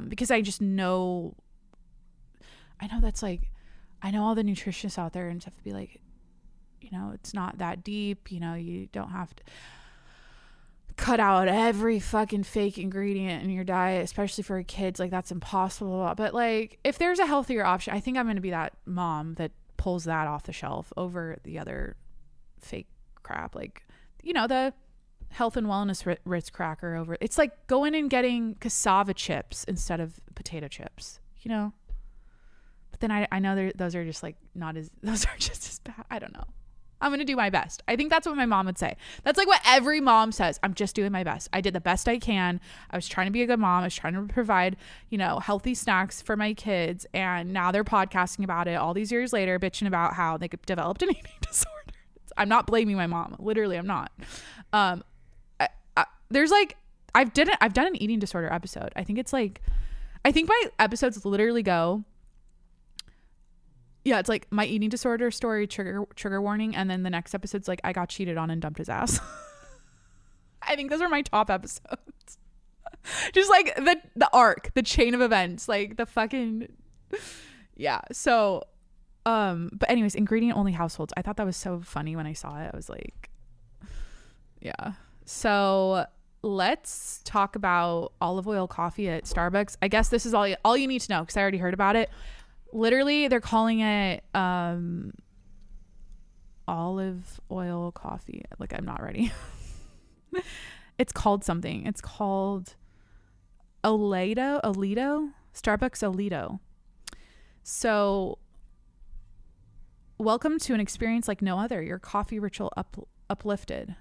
because I just know, I know that's like, I know all the nutritionists out there and stuff be like, you know, it's not that deep, you know, you don't have to cut out every fucking fake ingredient in your diet, especially for kids. Like that's impossible. But like if there's a healthier option, I think I'm going to be that mom that pulls that off the shelf over the other fake crap. Like, you know, the health and wellness Ritz cracker over. It's like going and getting cassava chips instead of potato chips, you know? But then I know those are just like those are just as bad. I don't know. I'm going to do my best. I think that's what my mom would say. That's like what every mom says. I'm just doing my best. I did the best I can. I was trying to be a good mom. I was trying to provide, you know, healthy snacks for my kids. And now they're podcasting about it all these years later, bitching about how they developed an eating disorder. I'm not blaming my mom. Literally, I'm not. There's like, I've done an eating disorder episode. I think my episodes literally go, yeah, it's like my eating disorder story, trigger warning, and then the next episode's like I got cheated on and dumped his ass. I think those are my top episodes. Just like the arc, the chain of events, like the fucking yeah. So but anyways, ingredient only households. I thought that was so funny when I saw it. I was like, yeah. So let's talk about olive oil coffee at Starbucks. I guess this is all you need to know because I already heard about it. Literally, they're calling it olive oil coffee. Like, I'm not ready. It's called something. It's called Alito. Starbucks Alito. So, welcome to an experience like no other. Your coffee ritual uplifted.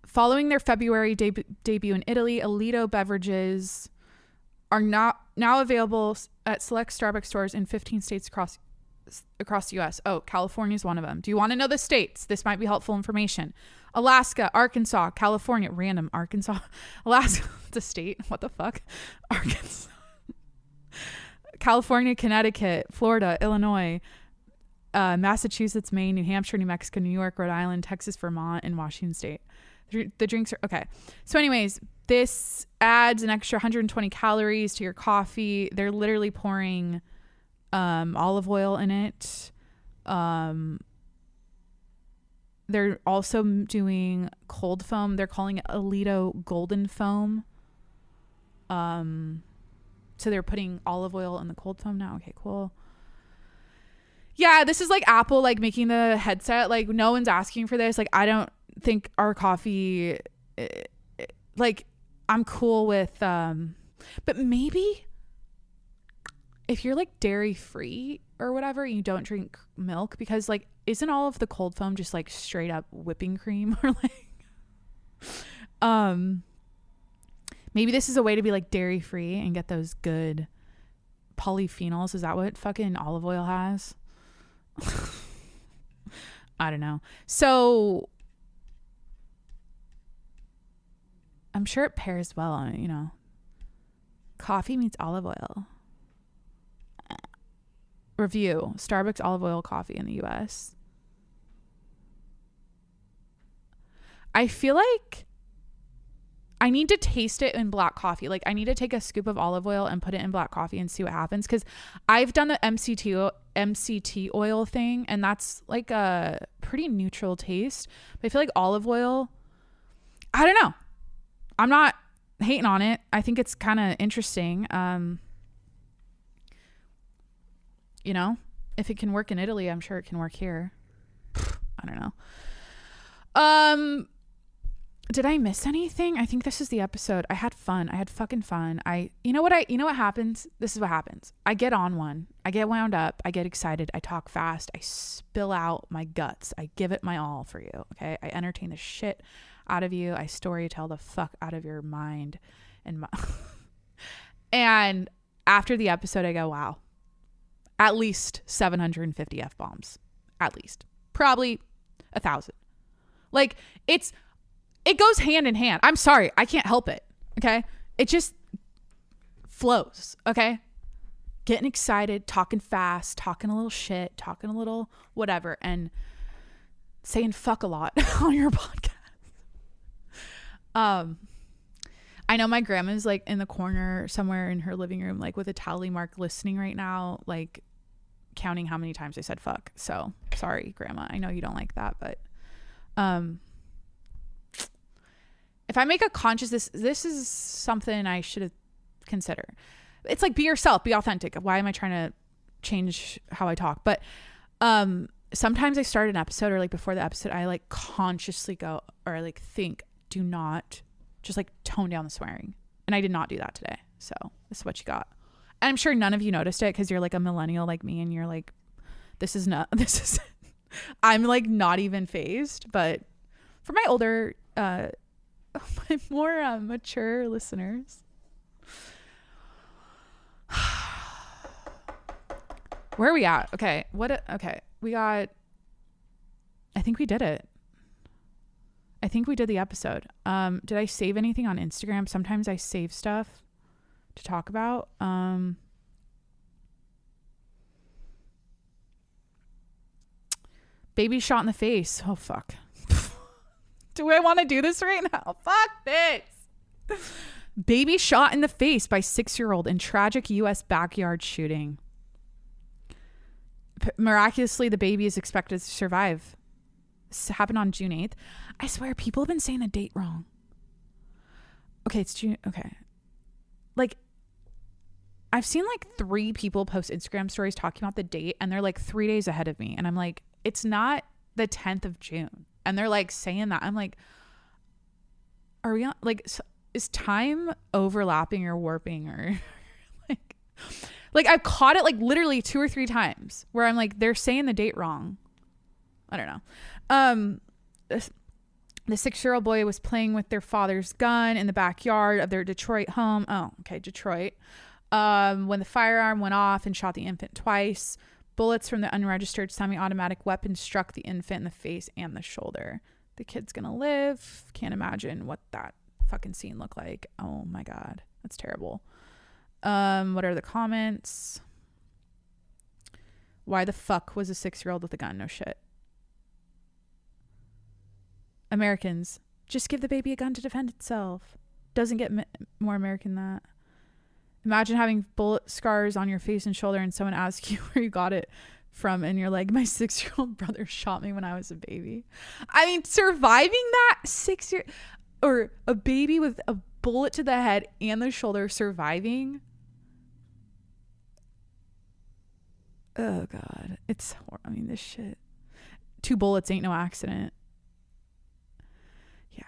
Following their February debut in Italy, Alito beverages are now available at select Starbucks stores in 15 states across the U.S. Oh, California is one of them. Do you want to know the states? This might be helpful information. Alaska, Arkansas, California, random Arkansas, Alaska, the state. What the fuck? Arkansas, California, Connecticut, Florida, Illinois, Massachusetts, Maine, New Hampshire, New Mexico, New York, Rhode Island, Texas, Vermont, and Washington State. The drinks are okay. So anyways, this adds an extra 120 calories to your coffee. They're literally pouring olive oil in it. They're also doing cold foam. They're calling it Alito Golden Foam. So they're putting olive oil in the cold foam now. Okay, cool. Yeah, this is like Apple like making the headset. Like no one's asking for this. Like I don't think our coffee like I'm cool with but maybe if you're like dairy free or whatever, you don't drink milk, because like isn't all of the cold foam just like straight up whipping cream or like maybe this is a way to be like dairy free and get those good polyphenols. Is that what fucking olive oil has? I don't know. So I'm sure it pairs well, you know. Coffee meets olive oil. Review: Starbucks olive oil coffee in the US. I feel like I need to taste it in black coffee. Like I need to take a scoop of olive oil and put it in black coffee and see what happens, because I've done the MCT oil thing, and that's like a pretty neutral taste. But I feel like olive oil, I don't know. I'm not hating on it. I think it's kind of interesting. You know, if it can work in Italy, I'm sure it can work here. I don't know. Did I miss anything? I think this is the episode. I had fun. I had fucking fun. You know what happens? This is what happens. I get on one. I get wound up. I get excited. I talk fast. I spill out my guts. I give it my all for you. Okay. I entertain the shit out of you. I story tell the fuck out of your mind and after the episode, I go, wow, at least 750 F-bombs, at least probably 1,000. Like it goes hand in hand. I'm sorry. I can't help it. Okay. It just flows. Okay. Getting excited, talking fast, talking a little shit, talking a little whatever, and saying fuck a lot on your podcast. I know my grandma's like in the corner somewhere in her living room, like with a tally mark listening right now, like counting how many times I said fuck. So sorry, Grandma. I know you don't like that, but, if I make a conscious, this is something I should consider. It's like, be yourself, be authentic. Why am I trying to change how I talk? But, sometimes I start an episode or like before the episode, I like consciously go or like think, do not just like tone down the swearing. And I did not do that today. So this is what you got. And I'm sure none of you noticed it because you're like a millennial like me and you're like, I'm like not even phased. But for my older, my more mature listeners, where are we at? Okay. Okay. I think we did it. I think we did the episode. Did I save anything on Instagram? Sometimes I save stuff to talk about. Baby shot in the face. Oh, fuck. Do I want to do this right now? Fuck this. Baby shot in the face by 6-year-old in tragic U.S. backyard shooting. Miraculously, the baby is expected to survive. This happened on June 8th. I swear, people have been saying the date wrong. Okay, it's June. Okay. Like, I've seen like 3 people post Instagram stories talking about the date, and they're like 3 days ahead of me. And I'm like, it's not the 10th of June. And they're like saying that. I'm like, are we on, like, is time overlapping or warping or like I've caught it like literally 2 or 3 times where I'm like, they're saying the date wrong. I don't know. The 6-year-old boy was playing with their father's gun in the backyard of their Detroit home. Oh, okay. Detroit. When the firearm went off and shot the infant twice, bullets from the unregistered semi-automatic weapon struck the infant in the face and the shoulder. The kid's gonna live. Can't imagine what that fucking scene looked like. Oh my God. That's terrible. What are the comments? Why the fuck was a 6-year-old with a gun? No shit. Americans, just give the baby a gun to defend itself. Doesn't get more American than that. Imagine having bullet scars on your face and shoulder and someone asks you where you got it from and you're like, my 6-year-old brother shot me when I was a baby. I mean, surviving that 6-year or a baby with a bullet to the head and the shoulder surviving. Oh God. I mean, this shit. 2 bullets ain't no accident. Yeah,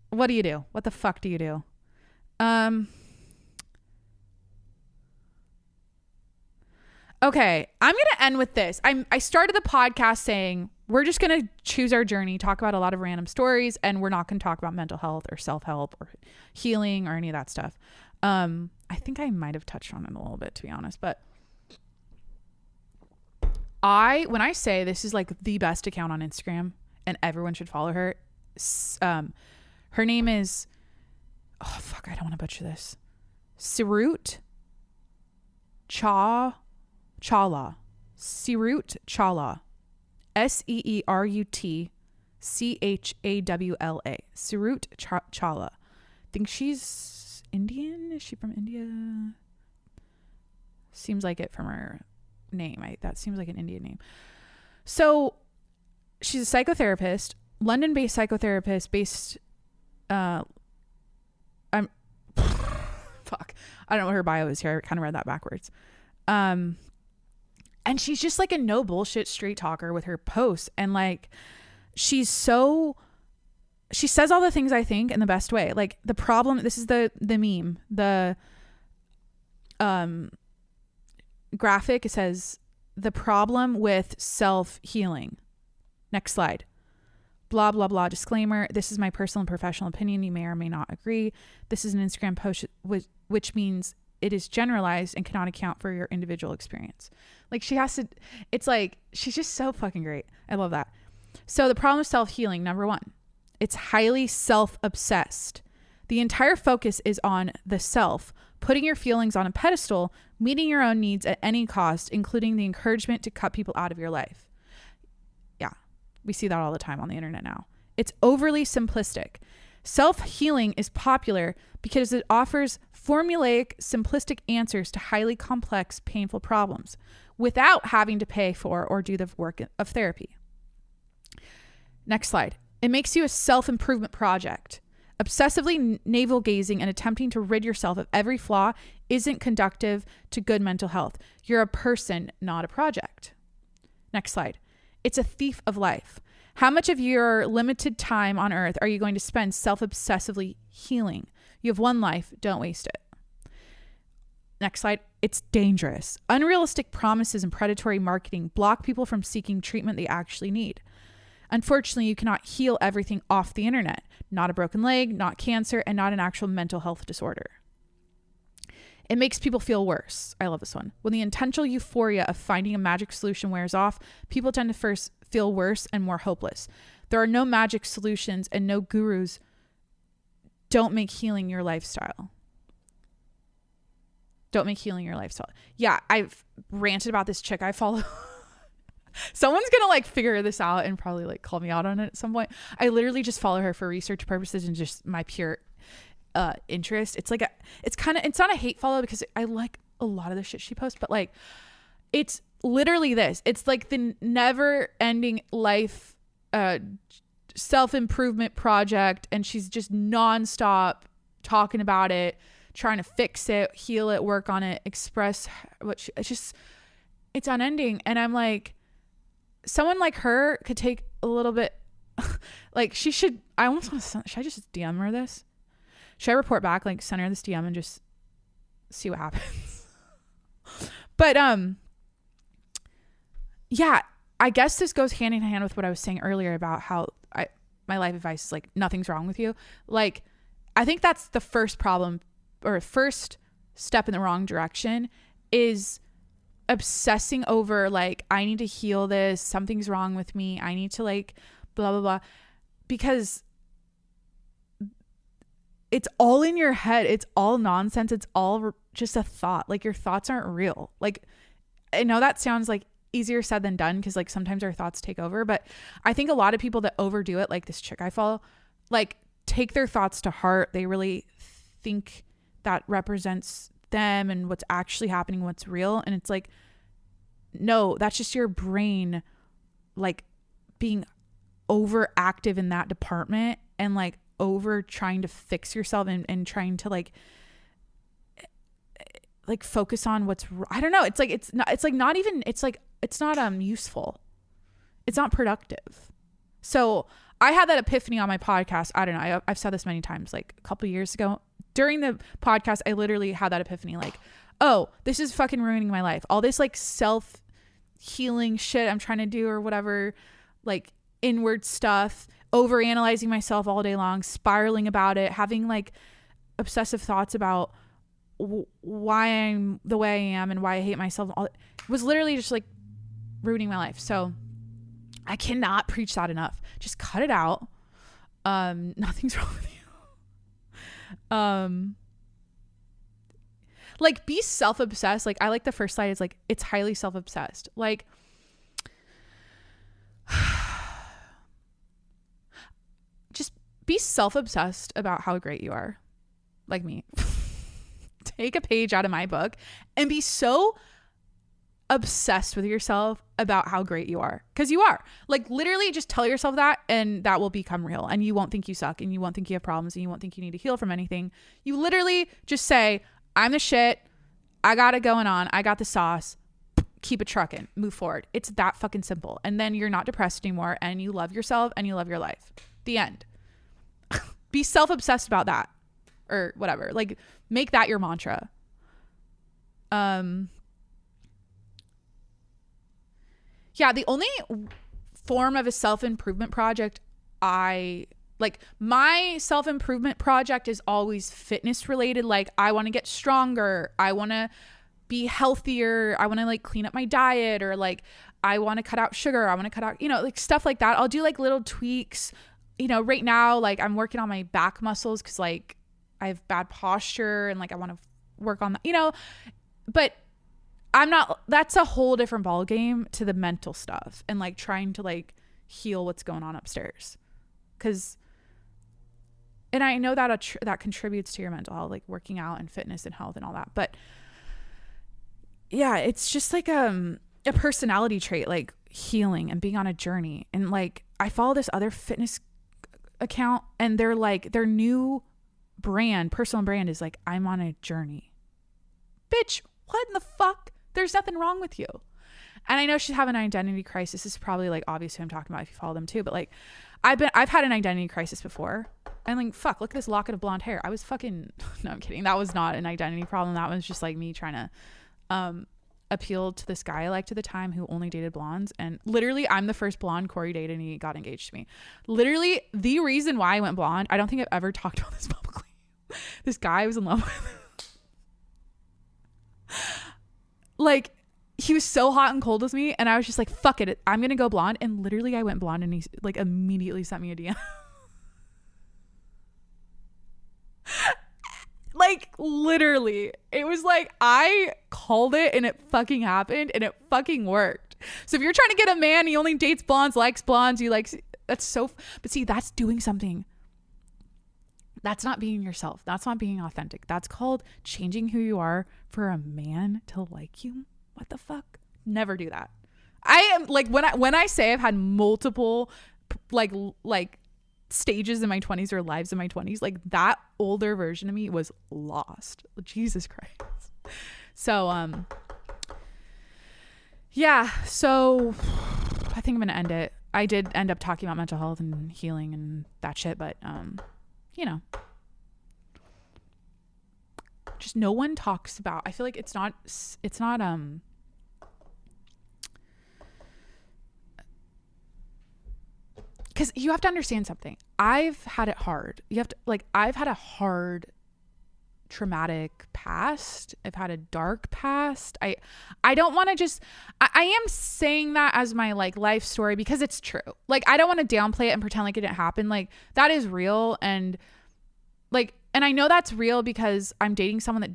what do you do? What the fuck do you do? Okay, I'm going to end with this. I started the podcast saying we're just going to choose our journey, talk about a lot of random stories, and we're not going to talk about mental health or self-help or healing or any of that stuff. I think I might have touched on it a little bit, to be honest, but when I say this is like the best account on Instagram and everyone should follow her, her name is, oh fuck, I don't want to butcher this. Sirut Chala. Sirut Chala. SEERUT CHAWLA. Sirut Chala. I think she's Indian. Is she from India? Seems like it from her name. That seems like an Indian name. So she's a psychotherapist, London-based psychotherapist based fuck. I don't know what her bio is here. I kind of read that backwards. And she's just like a no bullshit straight talker with her posts. And like, she says all the things I think in the best way. Like the problem, this is the meme, the graphic. It says the problem with self-healing. Next slide. Blah, blah, blah. Disclaimer. This is my personal and professional opinion. You may or may not agree. This is an Instagram post, which means it is generalized and cannot account for your individual experience. Like she has to, it's like, she's just so fucking great. I love that. So the problem with self-healing, number one, it's highly self-obsessed. The entire focus is on the self, putting your feelings on a pedestal, meeting your own needs at any cost, including the encouragement to cut people out of your life. Yeah, we see that all the time on the internet now. It's overly simplistic. Self-healing is popular because it offers formulaic, simplistic answers to highly complex, painful problems without having to pay for or do the work of therapy. Next slide. It makes you a self-improvement project. Obsessively navel-gazing and attempting to rid yourself of every flaw isn't conducive to good mental health. You're a person, not a project. Next slide. It's a thief of life. How much of your limited time on earth are you going to spend self-obsessively healing? You have one life. Don't waste it. Next slide. It's dangerous. Unrealistic promises and predatory marketing block people from seeking treatment they actually need. Unfortunately, you cannot heal everything off the internet. Not a broken leg, not cancer, and not an actual mental health disorder. It makes people feel worse. I love this one. When the intentional euphoria of finding a magic solution wears off, people tend to first feel worse and more hopeless. There are no magic solutions and no gurus. Don't make healing your lifestyle. Don't make healing your lifestyle. Yeah, I've ranted about this chick I follow. Someone's gonna like figure this out and probably like call me out on it at some point. I literally just follow her for research purposes and just my pure interest. It's like it's not a hate follow because I like a lot of the shit she posts, but like it's literally this. It's like the never ending life self-improvement project, and she's just nonstop talking about it, trying to fix it, heal it, work on it, express what it's unending. And I'm like, someone like her could take a little bit like should I just DM her this? Should I report back, like send her this DM and just see what happens? But yeah, I guess this goes hand in hand with what I was saying earlier about how my life advice is like nothing's wrong with you. Like I think that's the first problem or first step in the wrong direction is obsessing over like I need to heal this, something's wrong with me, I need to like blah blah blah, because it's all in your head, it's all nonsense, it's all just a thought. Like your thoughts aren't real. Like I know that sounds like easier said than done because like sometimes our thoughts take over, but I think a lot of people that overdo it, like this chick I follow, like take their thoughts to heart. They really think that represents them and what's actually happening, what's real. And it's like, no, that's just your brain like being overactive in that department and like over trying to fix yourself and trying to like focus on what's, I don't know. It's like, it's not useful. It's not productive. So I had that epiphany on my podcast. I don't know. I've said this many times, like a couple of years ago during the podcast, I literally had that epiphany. Like, oh, this is fucking ruining my life. All this like self-healing shit I'm trying to do or whatever, like inward stuff, over analyzing myself all day long, spiraling about it, having like obsessive thoughts about why I'm the way I am and why I hate myself. All was literally just like ruining my life. So I cannot preach that enough. Just cut it out. Nothing's wrong with you. Like be self-obsessed. Like I like the first slide is like, it's highly self-obsessed. Like just be self-obsessed about how great you are. Like me. Take a page out of my book and be so obsessed with yourself about how great you are, because you are. Like literally just tell yourself that and that will become real, and you won't think you suck and you won't think you have problems and you won't think you need to heal from anything. You literally just say, I'm the shit. I got it going on. I got the sauce. Keep it trucking. Move forward. It's that fucking simple. And then you're not depressed anymore and you love yourself and you love your life. The end. Be self-obsessed about that or whatever. Like, make that your mantra. Yeah, the only form of a self-improvement project my self-improvement project is always fitness related. Like, I want to get stronger. I want to be healthier. I want to like clean up my diet, or like I want to cut out sugar. I want to cut out, like stuff like that. I'll do like little tweaks. Right now, like I'm working on my back muscles because like I have bad posture and like I want to work on that, but that's a whole different ball game to the mental stuff and like trying to like heal what's going on upstairs. And I know that that contributes to your mental health, like working out and fitness and health and all that. But yeah, it's just like a personality trait, like healing and being on a journey. And like I follow this other fitness account and they're like, their new personal brand is like, I'm on a journey. Bitch, what in the fuck? There's nothing wrong with you. And I know she's having an identity crisis. This is probably like obvious who I'm talking about if you follow them too. But like I've had an identity crisis before. And like, fuck, look at this locket of blonde hair. I was fucking, no, I'm kidding. That was not an identity problem. That was just like me trying to appeal to this guy I liked at the time who only dated blondes. And literally I'm the first blonde Corey dated and he got engaged to me. Literally the reason why I went blonde, I don't think I've ever talked about this publicly. This guy I was in love with. Like, he was so hot and cold with me and I was just like, fuck it, I'm gonna go blonde. And literally I went blonde and he like immediately sent me a DM. Like literally it was like I called it and it fucking happened and it fucking worked. So if you're trying to get a man, he only dates blondes, likes blondes, that's so, but see, that's doing something. That's not being yourself. That's not being authentic. That's called changing who you are for a man to like you. What the fuck? Never do that. I am like, when I say I've had multiple like stages in my 20s or lives in my 20s, like that older version of me was lost. Jesus Christ. So yeah, so I think I'm gonna end it. I did end up talking about mental health and healing and that shit, but just no one talks about, I feel like it's not because you have to understand something. I've had it hard. I've had a hard traumatic past. I've had a dark past. I don't want to just, I am saying that as my like life story because it's true. Like, I don't want to downplay it and pretend like it didn't happen. Like, that is real. And like, and I know that's real because I'm dating someone that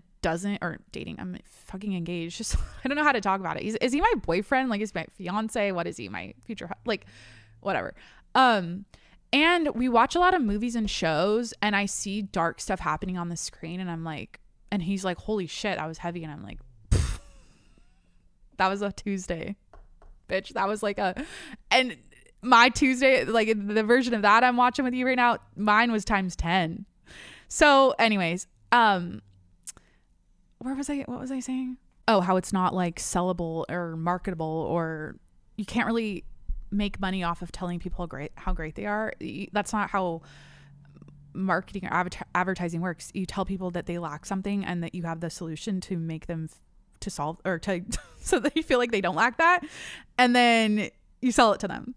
I'm fucking engaged. Just, I don't know how to talk about it. Is he my boyfriend? Like, is my fiance? What is he? My future, like, whatever. And we watch a lot of movies and shows and I see dark stuff happening on the screen and I'm like, and he's like, holy shit, I was heavy. And I'm like, that was a Tuesday, bitch. That was like and my Tuesday, like the version of that I'm watching with you right now, mine was times 10. So anyways, what was I saying? Oh, how it's not like sellable or marketable, or you can't really make money off of telling people how great they are. That's not how marketing or advertising works. You tell people that they lack something and that you have the solution to make them to solve, or to so that you feel like they don't lack that, and then you sell it to them.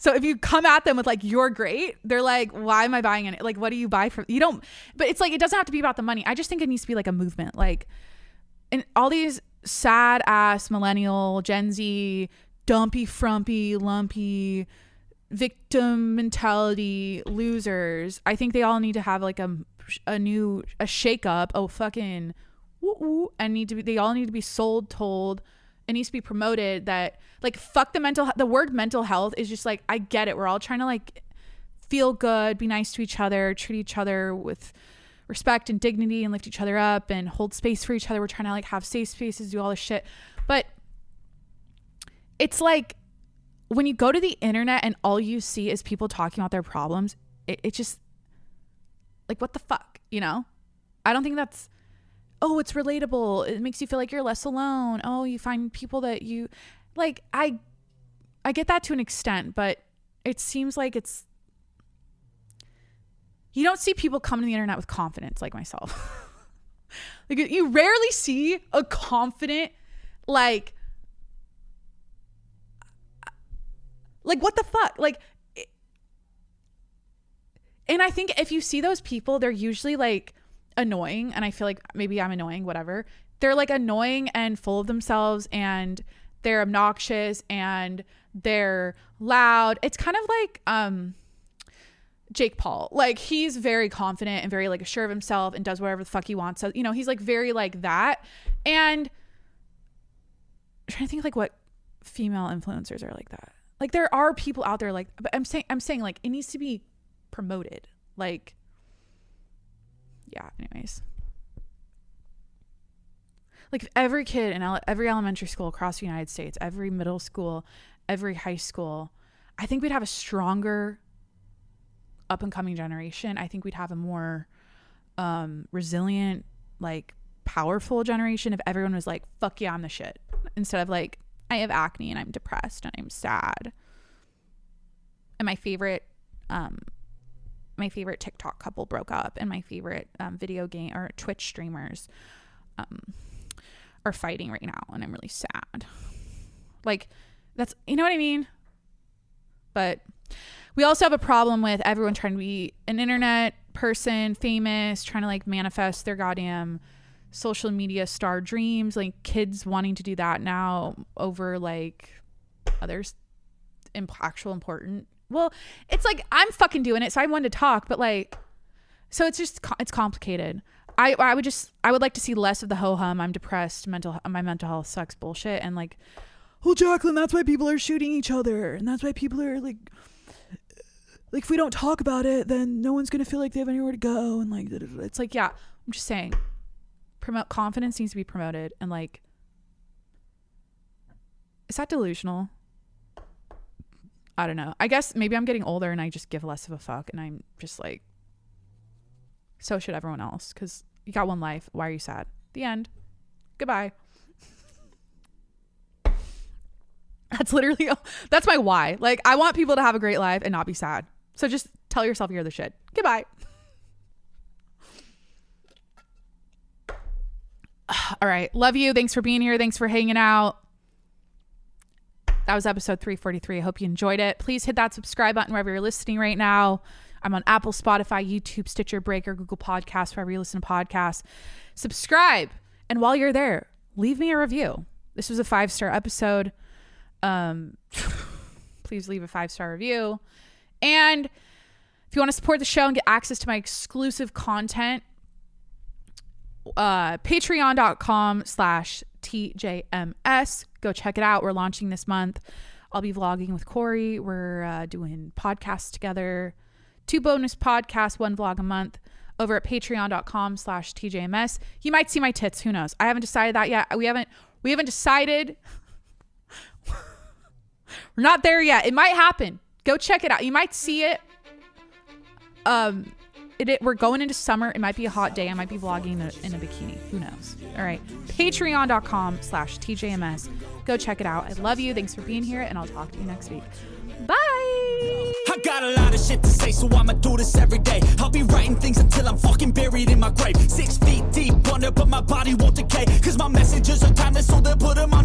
So if you come at them with like, you're great, they're like, why am I buying it? Like, what do you buy from? You don't, but it's like, it doesn't have to be about the money. I just think it needs to be like a movement. Like, and all these sad ass millennial, Gen Z, dumpy, frumpy, lumpy, victim mentality losers, I think they all need to have like a shake up. Oh, fucking woo-woo, and they all need to be sold, told. It needs to be promoted that like, fuck the word mental health is just like, I get it. We're all trying to like feel good, be nice to each other, treat each other with respect and dignity and lift each other up and hold space for each other. We're trying to like have safe spaces, do all this shit. But it's like when you go to the internet and all you see is people talking about their problems, it just like, what the fuck, I don't think that's, oh, it's relatable. It makes you feel like you're less alone. Oh, you find people that you like. I get that to an extent, but it seems like you don't see people come to the internet with confidence like myself. Like you rarely see a confident, like what the fuck? Like, and I think if you see those people, they're usually like annoying. And I feel like maybe I'm annoying, whatever. They're like annoying and full of themselves, and they're obnoxious and they're loud. It's kind of like, Jake Paul. Like, he's very confident and very like assured of himself and does whatever the fuck he wants. So, you know, he's like very like that. And I'm trying to think like what female influencers are like that. Like, there are people out there like, but I'm saying like it needs to be promoted. Like, yeah, anyways. Like, if every kid in every elementary school across the United States, every middle school, every high school, I think we'd have a stronger up and coming generation. I think we'd have a more resilient, like powerful generation if everyone was like, fuck yeah, I'm the shit. Instead of like, I have acne and I'm depressed and I'm sad. And my favorite TikTok couple broke up, and my favorite video game or Twitch streamers are fighting right now, and I'm really sad. Like, that's, you know what I mean? But we also have a problem with everyone trying to be an internet person, famous, trying to like manifest their goddamn social media star dreams, like kids wanting to do that now over like others actual important. Well, it's like I'm fucking doing it, so I wanted to talk, but like, so it's just it's complicated. I would like to see less of the ho-hum, I'm depressed, my mental health sucks bullshit, and like, oh, Jacqueline, that's why people are shooting each other, and that's why people are like if we don't talk about it, then no one's gonna feel like they have anywhere to go, and like it's like, yeah, I'm just saying, confidence needs to be promoted. And like, is that delusional? I don't know. I guess maybe I'm getting older and I just give less of a fuck, and I'm just like, so should everyone else, because you got one life. Why are you sad? The end. Goodbye. That's literally, that's my why. Like, I want people to have a great life and not be sad. So just tell yourself you're the shit. Goodbye. All right. Love you. Thanks for being here. Thanks for hanging out. That was episode 343. I hope you enjoyed it. Please hit that subscribe button wherever you're listening right now. I'm on Apple, Spotify, YouTube, Stitcher, Breaker, Google Podcasts, wherever you listen to podcasts. Subscribe. And while you're there, leave me a review. This was a 5-star episode. Please leave a 5-star review. And if you want to support the show and get access to my exclusive content, patreon.com/tjms. Go check it out. We're launching this month. I'll be vlogging with Corey. We're doing podcasts together. 2 bonus podcasts, 1 vlog a month over at patreon.com/tjms. You might see my tits. Who knows? I haven't decided that yet. We haven't decided. We're not there yet. It might happen. Go check it out. You might see it. We're going into summer. It might be a hot day. I might be vlogging in a bikini. Who knows? All right. Patreon.com/tjms. Go check it out. I love you. Thanks for being here, and I'll talk to you next week. Bye. I got a lot of shit to say, so I'ma do this every day. I'll be writing things until I'm fucking buried in my grave. 6 feet deep under, but my body won't decay. Cause my messages are timeless, so they'll put them on